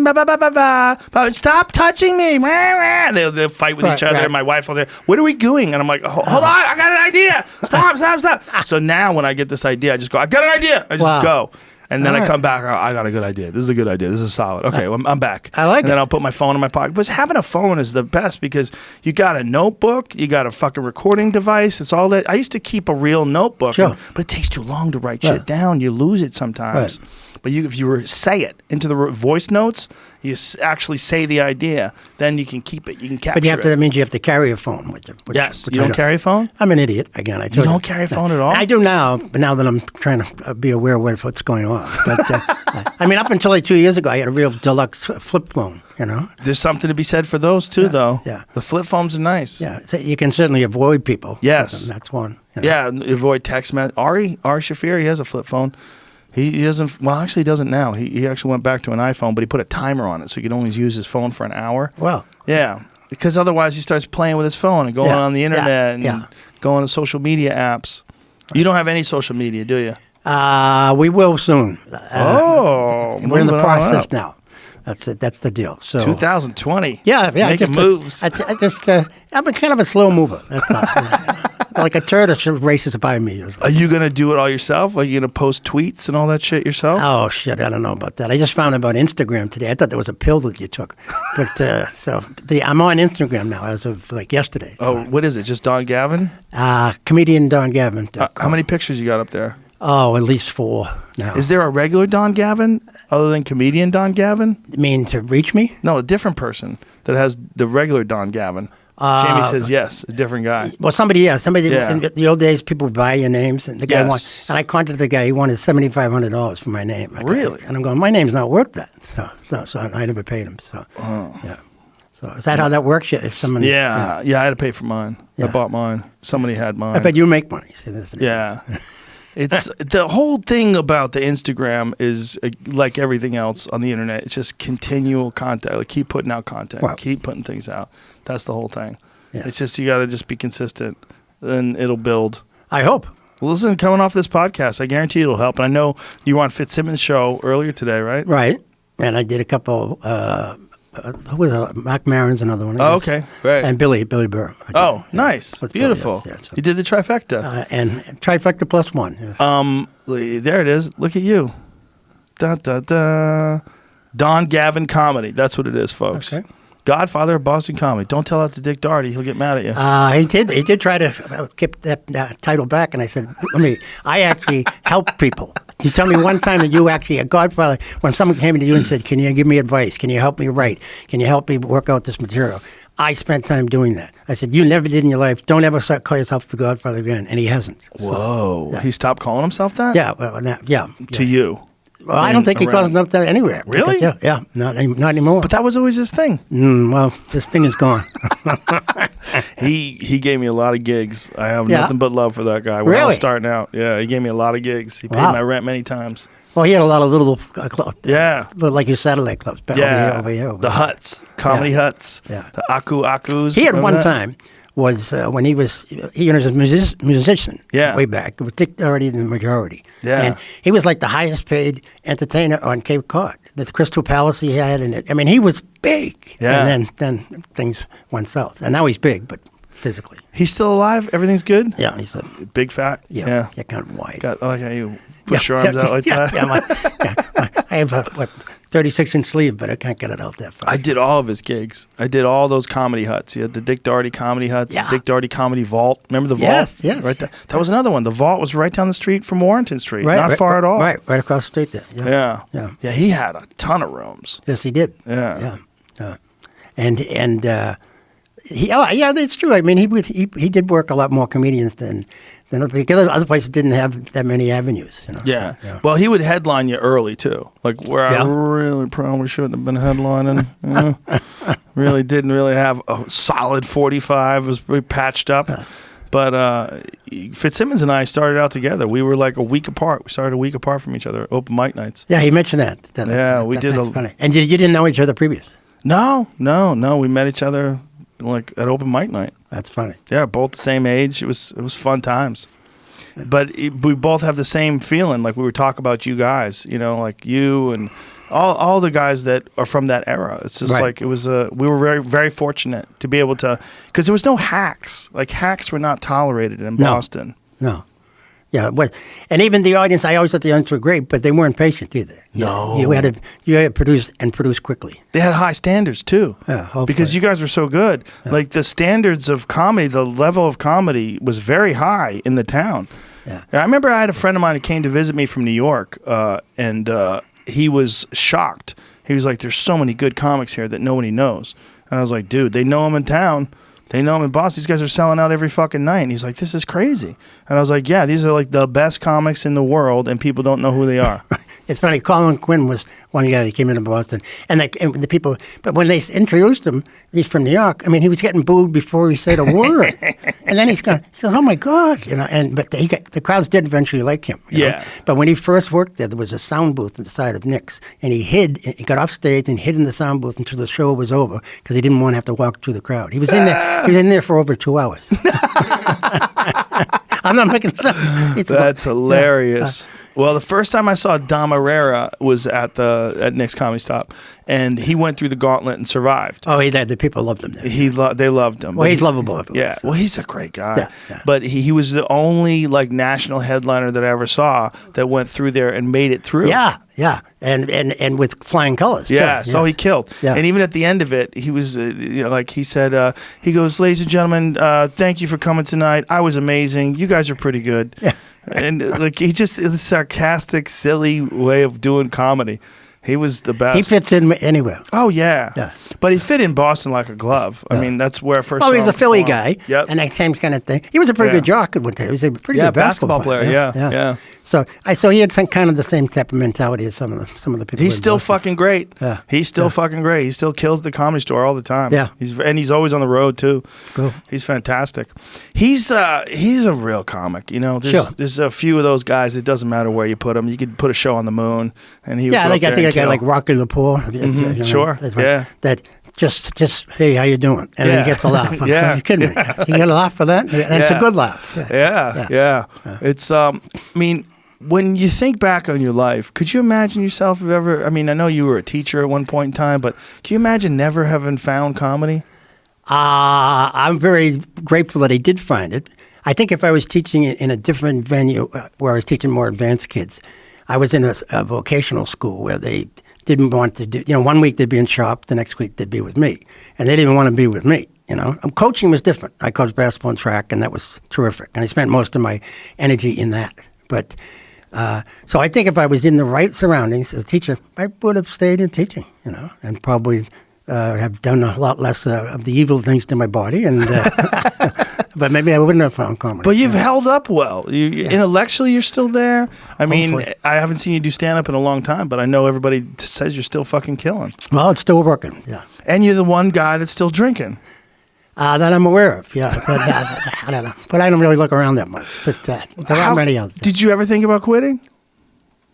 stop touching me. They'll fight with each other. And my wife will say, what are we doing? And I'm like, hold on, I got an idea. Stop. So now when I get this idea, I just go, I got an idea. I just go. And then All I right. come back, I got a good idea. This is a good idea. This is solid. Okay, well, I'm back. I like And then it. I'll put my phone in my pocket. But having a phone is the best because you got a notebook, you got a fucking recording device. It's all that. I used to keep a real notebook, Sure. but it takes too long to write Right. shit down. You lose it sometimes. Right. But if you say it into the voice notes, you actually say the idea, then you can keep it. You can capture But you have to. it. That means you have to carry a phone with you. Yes. which You I don't carry a phone? I'm an idiot. Again, I told don't carry a phone at all? I do now, but now that I'm trying to be aware of what's going on. But I mean, up until like 2 years ago, I had a real deluxe flip phone. You know. There's something to be said for those too, though. yeah. The flip phones are nice. Yeah. So you can certainly avoid people. Yes. That's one. You know. Yeah, avoid text message. Ari Shafir, he has a flip phone. He doesn't. Well, actually, he doesn't now. He actually went back to an iPhone, but he put a timer on it, so he could only use his phone for an hour. Well. Yeah, because otherwise he starts playing with his phone and going Yeah, on the internet and yeah. going to social media apps. You don't have any social media, do you? We will soon. Oh, we're in the moving on process up. now. That's it. That's the deal. So 2020. Yeah, making moves. I'm a kind of a slow mover. That's not, like a turd that races by me. Are you gonna do it all yourself? Are you gonna post tweets and all that shit yourself? Oh shit! I don't know about that. I just found out about Instagram today. I thought there was a pill that you took, but I'm on Instagram now as of like yesterday. Oh, what is it? Just Don Gavin? Comedian Don Gavin. How many pictures you got up there? Oh, at least 4 now. Is there a regular Don Gavin other than comedian Don Gavin? You mean to reach me? No, a different person that has the regular Don Gavin. Jamie says yes, a different guy. Well, somebody. Yeah. In the old days, people would buy your names, and the guy Yes. and I contacted the guy. He wanted $7,500 for my name. Really? And I'm going, my name's not worth that. So I never paid him. So yeah. So is that how that works? If someone? Yeah, I had to pay for mine. I Yeah. bought mine. Somebody had mine. I bet you make money. See, this. Yeah. It's the whole thing about the Instagram is like everything else on the internet. It's just continual content. Like keep putting out content, Wow. keep putting things out. That's the whole thing. Yeah. It's just you got to just be consistent, then it'll build. I hope. Well, listen, coming off this podcast, I guarantee it'll help. And I know you were on Fitzsimmons' show earlier today, right? Right. And I did a couple. Who was Mark Maron's another one? I Oh, guess. okay, great. And Billy Burr. I did. Oh, nice, With Billy, beautiful. yes, yeah, so- You did the trifecta. And trifecta plus one. Yes. There it is. Look at you. Da da da. Don Gavin comedy. That's what it is, folks. Okay. Godfather of Boston comedy. Don't tell that to Dick Doherty. He'll get mad at you. He did try to keep that title back, and I said, I actually help people. You tell me one time that you actually, a Godfather, when someone came to you and said, can you give me advice? Can you help me write? Can you help me work out this material? I spent time doing that. I said, you never did in your life. Don't ever call yourself the Godfather again. And he hasn't. So, Whoa. He stopped calling himself that? yeah, well, yeah. To you. Well, I don't think he calls around. himself that anywhere. Really? Yeah, not anymore. But that was always his thing. Well, this thing is gone. He gave me a lot of gigs. I have Yeah. nothing but love for that guy. When I was Really? starting out. Yeah, he gave me a lot of gigs. He paid Wow. my rent many times. Well, he had a lot of little clubs. Yeah. Like your satellite clubs. Yeah. Over here. The huts. Comedy Yeah. huts. Yeah. The Akus. He had Remember one that? time was when he was a musician Yeah. way back. It was Dick Doherty the majority. Yeah. And he was like the highest paid entertainer on Cape Cod. The Crystal Palace he had, and he was big. Yeah. And then things went south. And now he's big, but physically. He's still alive? Everything's good? Yeah, he's a Big fat? yeah, kind of wide. I like how you push your arms out like that. I have a 36-inch sleeve, but I can't get it out that far. I did all of his gigs. I did all those comedy huts. He had the Dick Doherty comedy huts, Yeah. the Dick Doherty comedy vault. Remember the vault? Yes. Right there. That was another one. The vault was right down the street from Warrenton Street. Right, Not right, far at all. Right across the street there. Yeah. Yeah. He had a ton of rooms. Yes, he did. Yeah. And it's true. I mean, he did work a lot more comedians than because other places didn't have that many avenues. You know? Yeah. Well, he would headline you early too. Like where I Yeah. really probably shouldn't have been headlining. Really didn't really have a solid 45. It was pretty patched up. But Fitzsimmons and I started out together. We were like a week apart. We started a week apart from each other. Open mic nights. Yeah, he mentioned that. We did That's a- funny. And you didn't know each other previous. No. We met each other like at open mic night. That's funny. Yeah, both the same age. It was fun times. But we both have the same feeling. Like we were talking about you guys, like you and all the guys that are from that era. It's just Right. like it was. We were very, very fortunate to be able to, because there was no hacks. Like hacks were not tolerated in No. Boston. No. Yeah, it was. And even the audience, I always thought the audience were great, but they weren't patient either. No. You had to produce quickly. They had high standards too. Yeah, hopefully. Because you guys were so good. Like the standards of comedy, the level of comedy was very high in the town. Yeah. I remember I had a friend of mine who came to visit me from New York, and he was shocked. He was like, "There's so many good comics here that nobody knows." And I was like, "Dude, they know them in town. They know them in Boston. These guys are selling out every fucking night." And he's like, "This is crazy." And I was like, "Yeah, these are like the best comics in the world, and people don't know who they are." It's funny. Colin Quinn was one guy that came into Boston, and the people. But when they introduced him, he's from New York. I mean, he was getting booed before he said a word, and then he says, "Oh my God," you know. But the crowds did eventually like him. You know? But when he first worked there was a sound booth at the side of Nick's, and he got off stage and hid in the sound booth until the show was over because he didn't want to have to walk through the crowd. He was in there. He was in there for over 2 hours. I'm not making stuff. That's hilarious. Well, the first time I saw Dom Herrera was at Nick's Comedy Stop, and he went through the gauntlet and survived. Oh, he did. The people loved him there. They loved him. Well, he's lovable. Yeah. Well, he's a great guy. Yeah. But he was the only like national headliner that I ever saw that went through there and made it through. Yeah, and with flying colors. Yeah, too. so he killed. Yeah. And even at the end of it, he was, like he said, he goes, "Ladies and gentlemen, thank you for coming tonight. I was amazing. You guys are pretty good." Yeah. And like he just, a sarcastic, silly way of doing comedy. He was the best. He fits in anywhere. Oh, yeah. Yeah. But he fit in Boston like a glove. I mean, that's where I first saw Oh, he's a him Philly perform. guy. Yep. And that same kind of thing. He was a pretty good jock at one time. He was a pretty good basketball player. Yeah. So he had some kind of the same type of mentality as some of the people. He's in still Boston. fucking great. Yeah. He's still fucking great. He still kills the Comedy Store all the time. Yeah. He's always on the road too. Cool. He's fantastic. He's a real comic. You know, there's a few of those guys. It doesn't matter where you put them. You could put a show on the moon, and he would Yeah, go like up I there think and a guy kill. like Rocky Lepore. Mhm, sure. Yeah. That just hey, how you doing? And then he gets a laugh. Yeah. Are you kidding me? You get a laugh for that? And it's a good laugh. Yeah. It's I mean, when you think back on your life, could you imagine yourself have ever? I mean, I know you were a teacher at one point in time, but can you imagine never having found comedy? I'm very grateful that I did find it. I think if I was teaching in a different venue where I was teaching more advanced kids, I was in a vocational school where they didn't want to do, 1 week they'd be in shop, the next week they'd be with me. And they didn't even want to be with me, Coaching was different. I coached basketball and track, and that was terrific. And I spent most of my energy in that. But, so I think if I was in the right surroundings as a teacher, I would have stayed in teaching, and probably have done a lot less of the evil things to my body. And but maybe I wouldn't have found comedy. But you've held up well. Intellectually, you're still there. I mean, Hopefully. I haven't seen you do stand-up in a long time, but I know everybody says you're still fucking killing. Well, it's still working, yeah. And you're the one guy that's still drinking. That I'm aware of, yeah. But, I don't know. But I don't really look around that much. But there aren't many out there. Did you ever think about quitting?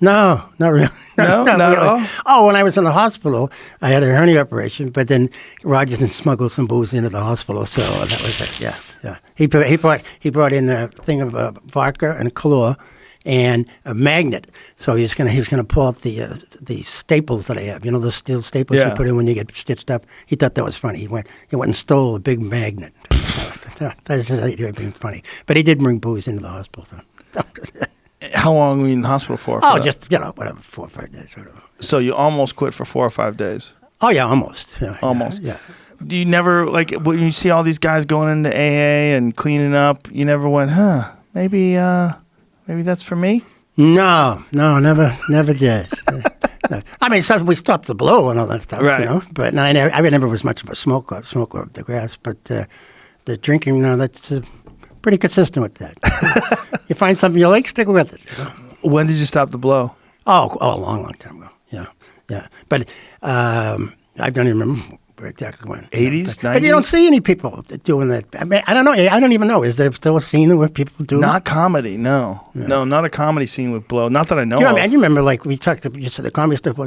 No, not really. No, not at all? Oh, when I was in the hospital, I had a hernia operation, but then Rogerson smuggled some booze into the hospital, so that was it. Yeah. He brought in a thing of vodka and Kahlua and a magnet. So he was gonna pull out the staples that I have. The steel staples you put in when you get stitched up. He thought that was funny. He went and stole a big magnet. That's his idea of being funny. But he did bring booze into the hospital. So. How long were you in the hospital for? Oh, just, whatever, 4 or 5 days, whatever. So you almost quit for 4 or 5 days? Oh, yeah, almost. Yeah, almost. Yeah. Do you never, like, when you see all these guys going into AA and cleaning up, you never went, maybe that's for me? No, never did. No. I mean, we stopped the blow and all that stuff, right. But I never was much of a smoker of the grass, but the drinking, that's... pretty consistent with that. You find something you like, stick with it. When did you stop the blow? Oh, a long time ago. Yeah. But I don't even remember exactly when. 80s, 90s? But you don't see any people doing that. I mean, I don't know. I don't even know. Is there still a scene where people do Not comedy, no. Yeah. No, not a comedy scene with blow. Not that I know of. I remember, like, we talked to, you said the comedy stuff,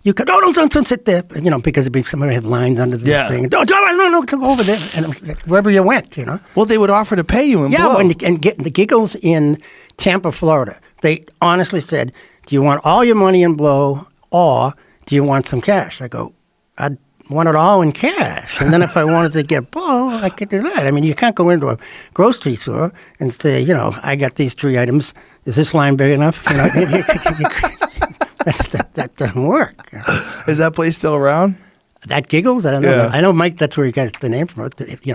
you could, don't sit there, because it'd be somebody had lines under this thing. Don't go over there. And it was wherever you went, Well, they would offer to pay you in blow. And get the giggles in Tampa, Florida, they honestly said, do you want all your money in blow or do you want some cash? I go, I'd want it all in cash. And then if I wanted to get bulk, I could do that. I mean, you can't go into a grocery store and say, I got these 3 items. Is this line big enough? That doesn't work. Is that place still around? That Giggles? I don't know. Yeah. I know Mike, that's where he got the name from.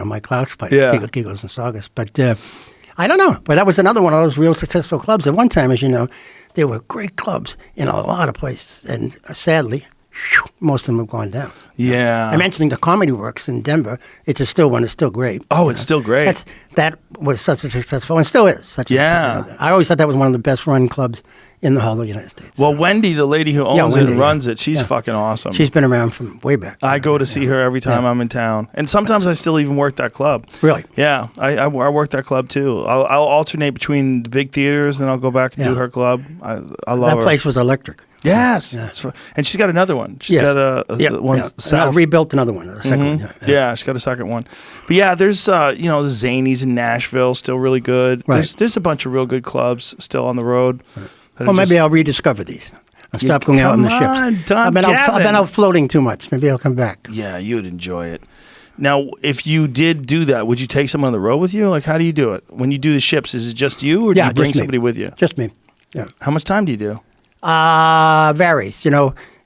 Mike Cloud's place, Yeah. Giggles and Saugus. But I don't know. But that was another one of those real successful clubs. At one time, as you know, there were great clubs in a lot of places. And sadly, most of them have gone down. Yeah. I mentioned the Comedy Works in Denver. It's a still one. It's still great. Oh, it's still great. That was such a successful, and still is. I always thought that was one of the best run clubs in the whole of the United States. Well, Wendy, the lady who owns it and runs it, she's Yeah. fucking awesome. She's been around from way back. I go to see her every time I'm in town. And sometimes I still even work that club. Really? Yeah. I work that club too. I'll alternate between the big theaters, then I'll go back and do her club. I love That her. place was electric. Yes. And she's got another one. She's got a one south. Rebuilt another one, the second one. Yeah, she's got a second one. But yeah, there's the Zanies in Nashville, still really good. Right. There's a bunch of real good clubs still on the road. Well, maybe I'll rediscover these. I'll stop going out on the ships. I've been out floating too much. Maybe I'll come back. Yeah, you'd enjoy it. Now, if you did do that, would you take someone on the road with you? Like, how do you do it? When you do the ships, is it just you, or do you bring somebody with you? Just me. Yeah. How much time do you do? Varies.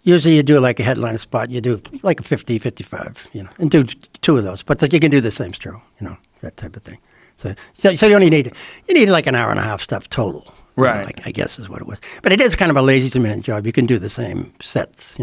Usually you do like a headliner spot. You do like a 50, 55, and do 2 of those. But you can do the same show, that type of thing. So you only need like an hour and a half stuff total. Right. I guess is what it was. But it is kind of a lazy man job. You can do the same sets,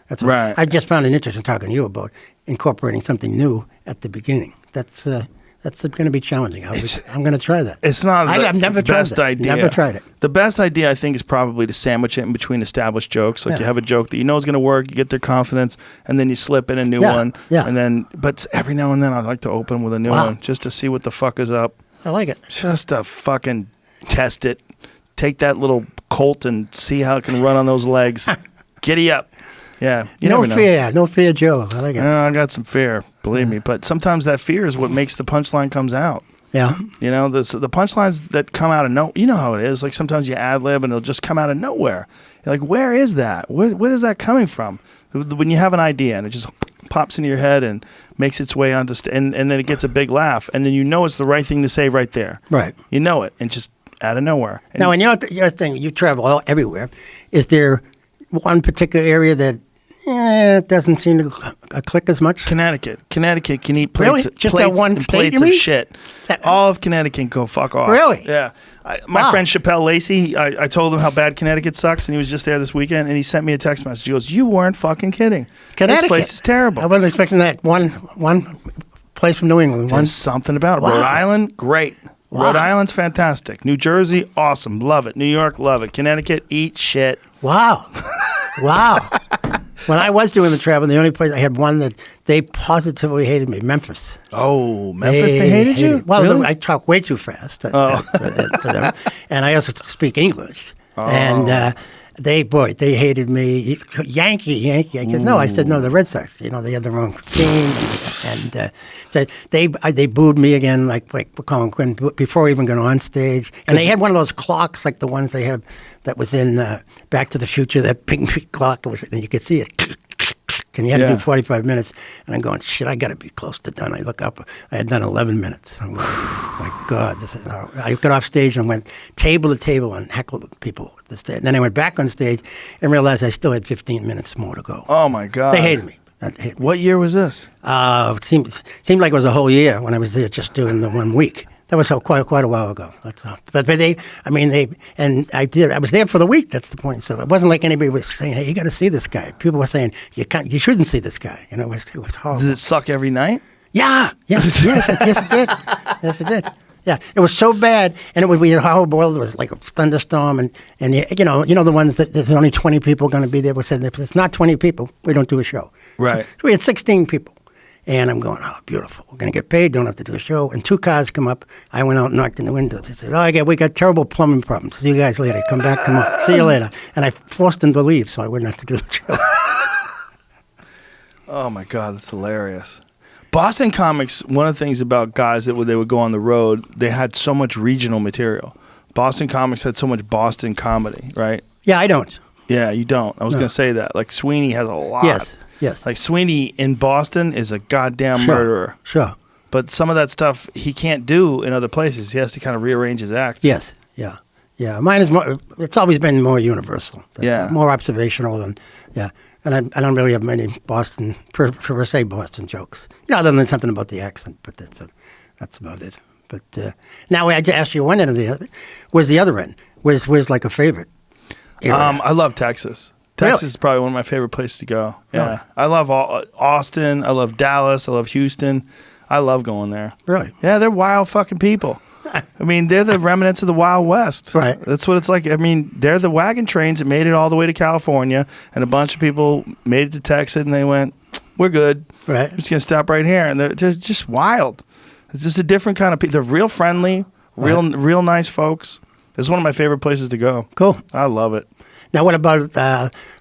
That's what, right. I just found it interesting talking to you about incorporating something new at the beginning. That's going to be challenging. I'm going to try that. It's not I've never tried best that. idea. Never tried it. The best idea, I think, is probably to sandwich it in between established jokes. Like you have a joke that you know is going to work, you get their confidence, and then you slip in a new one. Yeah. And then, but every now and then I like to open with a new one just to see what the fuck is up. I like it. Just to fucking test it. Take that little colt and see how it can run on those legs. Giddy up. Yeah. No fear, Joe. I like it. I got some fear, believe me. But sometimes that fear is what makes the punchline comes out. Yeah. The punchlines that come out of you know how it is. Like sometimes you ad lib and it'll just come out of nowhere. You're like, where is that? Where is that coming from? When you have an idea and it just pops into your head and makes its way onto and then it gets a big laugh, and then you know it's the right thing to say right there. Right. You know it, and just out of nowhere. And now, in your thing, you travel everywhere. Is there one particular area that doesn't seem to click as much? Connecticut can eat Really? plates, Just plates that one and state, plates you of mean? shit. All of Connecticut can go fuck off. Really? Yeah. My friend Chappelle Lacey, I told him how bad Connecticut sucks, and he was just there this weekend, and he sent me a text message. He goes, "You weren't fucking kidding. Connecticut. This place is terrible." I wasn't expecting that. One place from New England. There's something about it. Wow. Rhode Island, great. Wow. Rhode Island's fantastic. New Jersey, awesome. Love it. New York, love it. Connecticut, eat shit. Wow. Wow. When I was doing the travel, the only place I had one that they positively hated me, Memphis. Oh, Memphis, they hated you? Well, Really? I talk way too fast to them, and I also speak English. And they hated me. Yankee. I said, no, I said, no, the Red Sox. They had the wrong team. And so they booed me again, like Colin Quinn, before even going on stage. And they had one of those clocks, like the ones they have that was in Back to the Future, that pink clock, and you could see it. And you had to do 45 minutes. And I'm going, shit, I got to be close to done. I look up. I had done 11 minutes. I'm going, my God. I got off stage and went table to table and heckled people at the stage. And then I went back on stage and realized I still had 15 minutes more to go. Oh, my God. They hated me. What year was this? It seemed like it was a whole year when I was there just doing the 1 week. That was quite a while ago. That's all. But I was there for the week. That's the point. So it wasn't like anybody was saying, "Hey, you got to see this guy." People were saying, "You shouldn't see this guy." It was horrible. Did it suck every night? Yeah. Yes, it did. Yes, it did. Yeah, it was so bad, and we had horrible weather. It was like a thunderstorm, and the ones that there's only 20 people going to be there. We said if it's not 20 people, we don't do a show. Right. So we had 16 people. And I'm going, oh, beautiful. We're going to get paid, don't have to do a show. And 2 cars come up. I went out and knocked in the windows. They said, we got terrible plumbing problems. See you guys later. Come on. See you later. And I forced them to leave so I wouldn't have to do the show. Oh, my God. That's hilarious. Boston comics, one of the things about guys that they would go on the road, they had so much regional material. Boston comics had so much Boston comedy, right? Yeah, I don't. Yeah, you don't. I was going to say that. Like Sweeney has a lot. Yes. Yes. Like Sweeney in Boston is a goddamn murderer. Sure. But some of that stuff he can't do in other places. He has to kind of rearrange his acts. Yes. Yeah. Yeah. Mine is more. It's always been more universal. Yeah. More observational and yeah. And I don't really have many Boston per se Boston jokes. Other than something about the accent, but that's about it. But now I ask you one end of the other. Where's the other end? Where's like a favorite area? I love Texas. Texas is probably one of my favorite places to go. Yeah. Really? I love Austin. I love Dallas. I love Houston. I love going there. Really? Yeah, they're wild fucking people. I mean, they're the remnants of the Wild West. Right. That's what it's like. I mean, they're the wagon trains that made it all the way to California, and a bunch of people made it to Texas, and they went, we're good. Right. We're just going to stop right here. And they're just wild. It's just a different kind of people. They're real friendly, real nice folks. It's one of my favorite places to go. Cool. I love it. Now, what about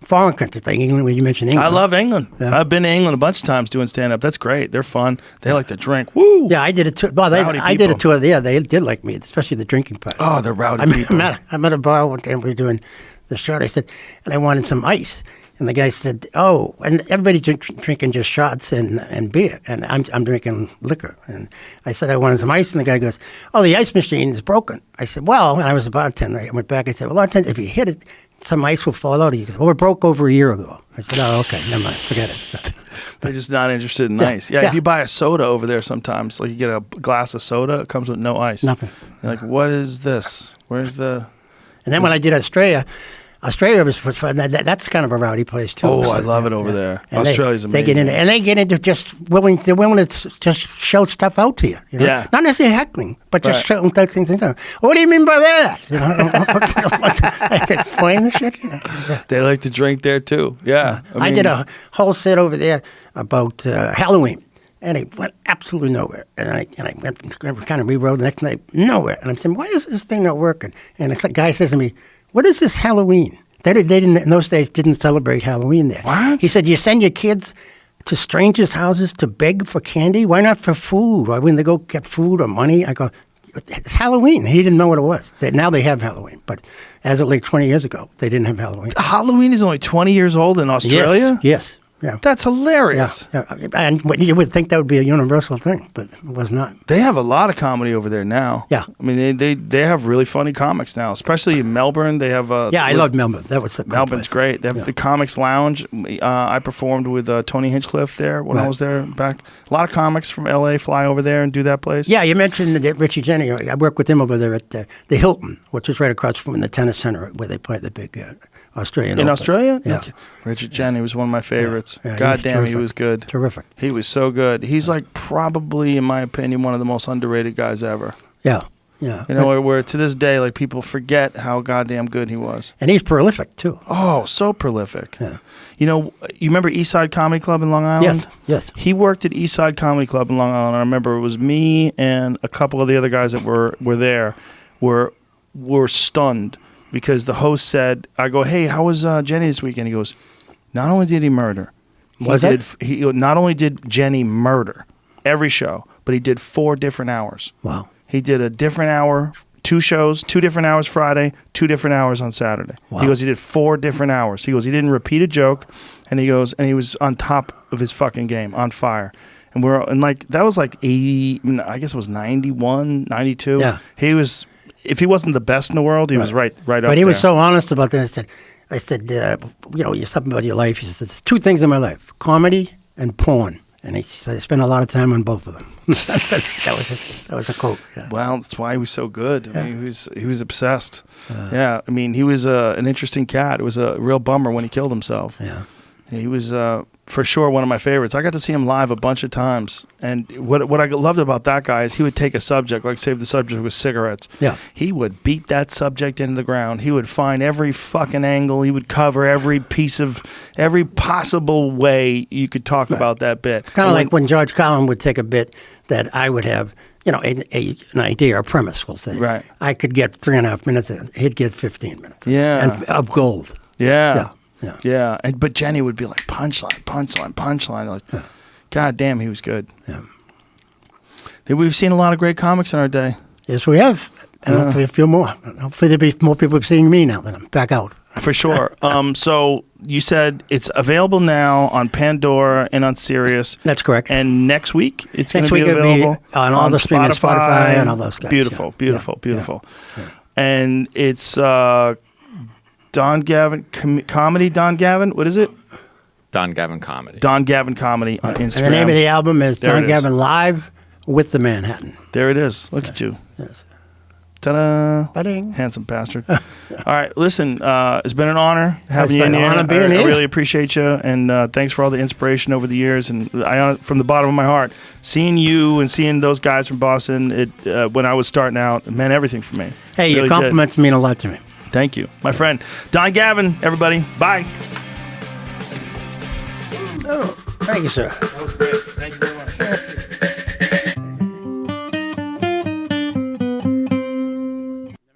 foreign country thing? England, when you mentioned England. I love England. Yeah. I've been to England a bunch of times doing stand-up. That's great. They're fun. They like to drink. Woo! Yeah, I did it too. Well, Rowdy I did a people. tour there. They did like me, especially the drinking part. Oh, they're rowdy I'm people. at a bar one time. We were doing the show. I said, and I wanted some ice. And the guy said, "Oh," and everybody drinking just shots and beer, and I'm drinking liquor. And I said I wanted some ice, and the guy goes, "Oh, the ice machine is broken." I said, "Well," and I was a bartender. I went back. I said, "Well, bartender, if you hit it, some ice will fall out of you." He goes, "Well, it broke over a year ago." I said, "Oh, okay, never mind, forget it." They're just not interested in ice. Yeah, yeah. if you buy a soda over there sometimes, like you get a glass of soda, it comes with no ice. Nothing. You're like, what is this? Where's the... And then when I did Australia was fun. That's kind of a rowdy place too. Oh, So, I love it over there. And Australia's they amazing. They get into just willing. They're willing to just shout stuff out to you. Yeah. Not necessarily heckling, but just Right. shouting things out. What do you mean by that? I have to explain the shit. They like to drink there too. Yeah. I did a whole set over there about Halloween. And it went absolutely nowhere. And I went kind of rewrote the next night, nowhere. And I'm saying, why is this thing not working? And a guy says to me, what is this Halloween? They didn't in those days didn't celebrate Halloween there. What? He said, you send your kids to strangers' houses to beg for candy? Why not for food? Why wouldn't they go get food or money? I go, it's Halloween. He didn't know what it was. Now they have Halloween. But as of like 20 years ago, they didn't have Halloween. Halloween is only 20 years old in Australia? Yes. Yeah. That's hilarious. Yeah. And you would think that would be a universal thing, but it was not. They have a lot of comedy over there now. Yeah. I mean, they have really funny comics now, especially in Melbourne. They have I love Melbourne. That was a good Melbourne's place. great. They have the Comics Lounge. I performed with Tony Hinchcliffe there when I was there back. A lot of comics from LA fly over there and do that place. Yeah, you mentioned Richie Jenny. I worked with him over there at the Hilton, which is right across from the tennis center where they play the big Australian In Open. Australia? Yeah. Okay. Richard Jenny was one of my favorites. Yeah, God damn, he terrific. was good. Terrific. He was so good. He's like probably, in my opinion, one of the most underrated guys ever. Yeah, yeah. You know, where to this day, like people forget how goddamn good he was. And he's prolific, too. Oh, so prolific. Yeah. You know, you remember Eastside Comedy Club in Long Island? Yes. He worked at Eastside Comedy Club in Long Island. I remember it was me and a couple of the other guys that were there were stunned because the host said, I go, hey, how was Jenny this weekend? He goes, not only did he murder, he not only did Jenny murder every show, but he did 4 different hours. Wow. He did a different hour, 2 shows, 2 different hours Friday, 2 different hours on Saturday. Wow. He goes, he did 4 different hours. He goes, he didn't repeat a joke, and he goes, and he was on top of his fucking game, on fire. And like that was like 80, I guess it was 91, 92. Yeah. He was, if he wasn't the best in the world, he was right up there. But he was so honest about that. I said, you're something about your life. He said, there's 2 things in my life, comedy and porn. And he said, I spent a lot of time on both of them. that was a quote. Yeah. Well, that's why he was so good. I mean, he was obsessed. Yeah, I mean, he was an interesting cat. It was a real bummer when he killed himself. Yeah. He was for sure one of my favorites. I got to see him live a bunch of times, and what I loved about that guy is he would take a subject, like say the subject was cigarettes. Yeah. He would beat that subject into the ground. He would find every fucking angle. He would cover every possible way you could talk about that bit. Kind of like when George Carlin would take a bit that I would have, an idea or premise, we'll say. Right. I could get 3.5 minutes in. He'd get 15 minutes. Yeah. And of gold. Yeah. Yeah. Yeah. But Jenny would be like punchline. Like, God damn, he was good. Yeah. We've seen a lot of great comics in our day. Yes, we have. And hopefully a few more. Hopefully there'll be more people seeing me now that I'm back out. For sure. So you said it's available now on Pandora and on Sirius. That's correct. And next week it's going Next to be week it'll be available on all the streaming, Spotify and all those guys. Beautiful, Yeah. beautiful, Yeah. beautiful. Yeah. And it's Don Gavin comedy. Don Gavin, what is it? Don Gavin Comedy. Don Gavin comedy on Instagram. And the name of the album is There Don it is. Gavin Live with the Manhattan. There it is. Look at you. Yes. Ta-da. Ba-ding. Handsome bastard. All right, listen, it's been an honor having It's you in been an here. honor being I here. really appreciate you, and thanks for all the inspiration over the years. And from the bottom of my heart, seeing you and seeing those guys from Boston, when I was starting out, it meant everything for me. Hey, It your really compliments mean a lot to me. did. Thank you, my friend. Don Gavin, everybody. Bye. Oh, thank you, sir. That was great. Thank you.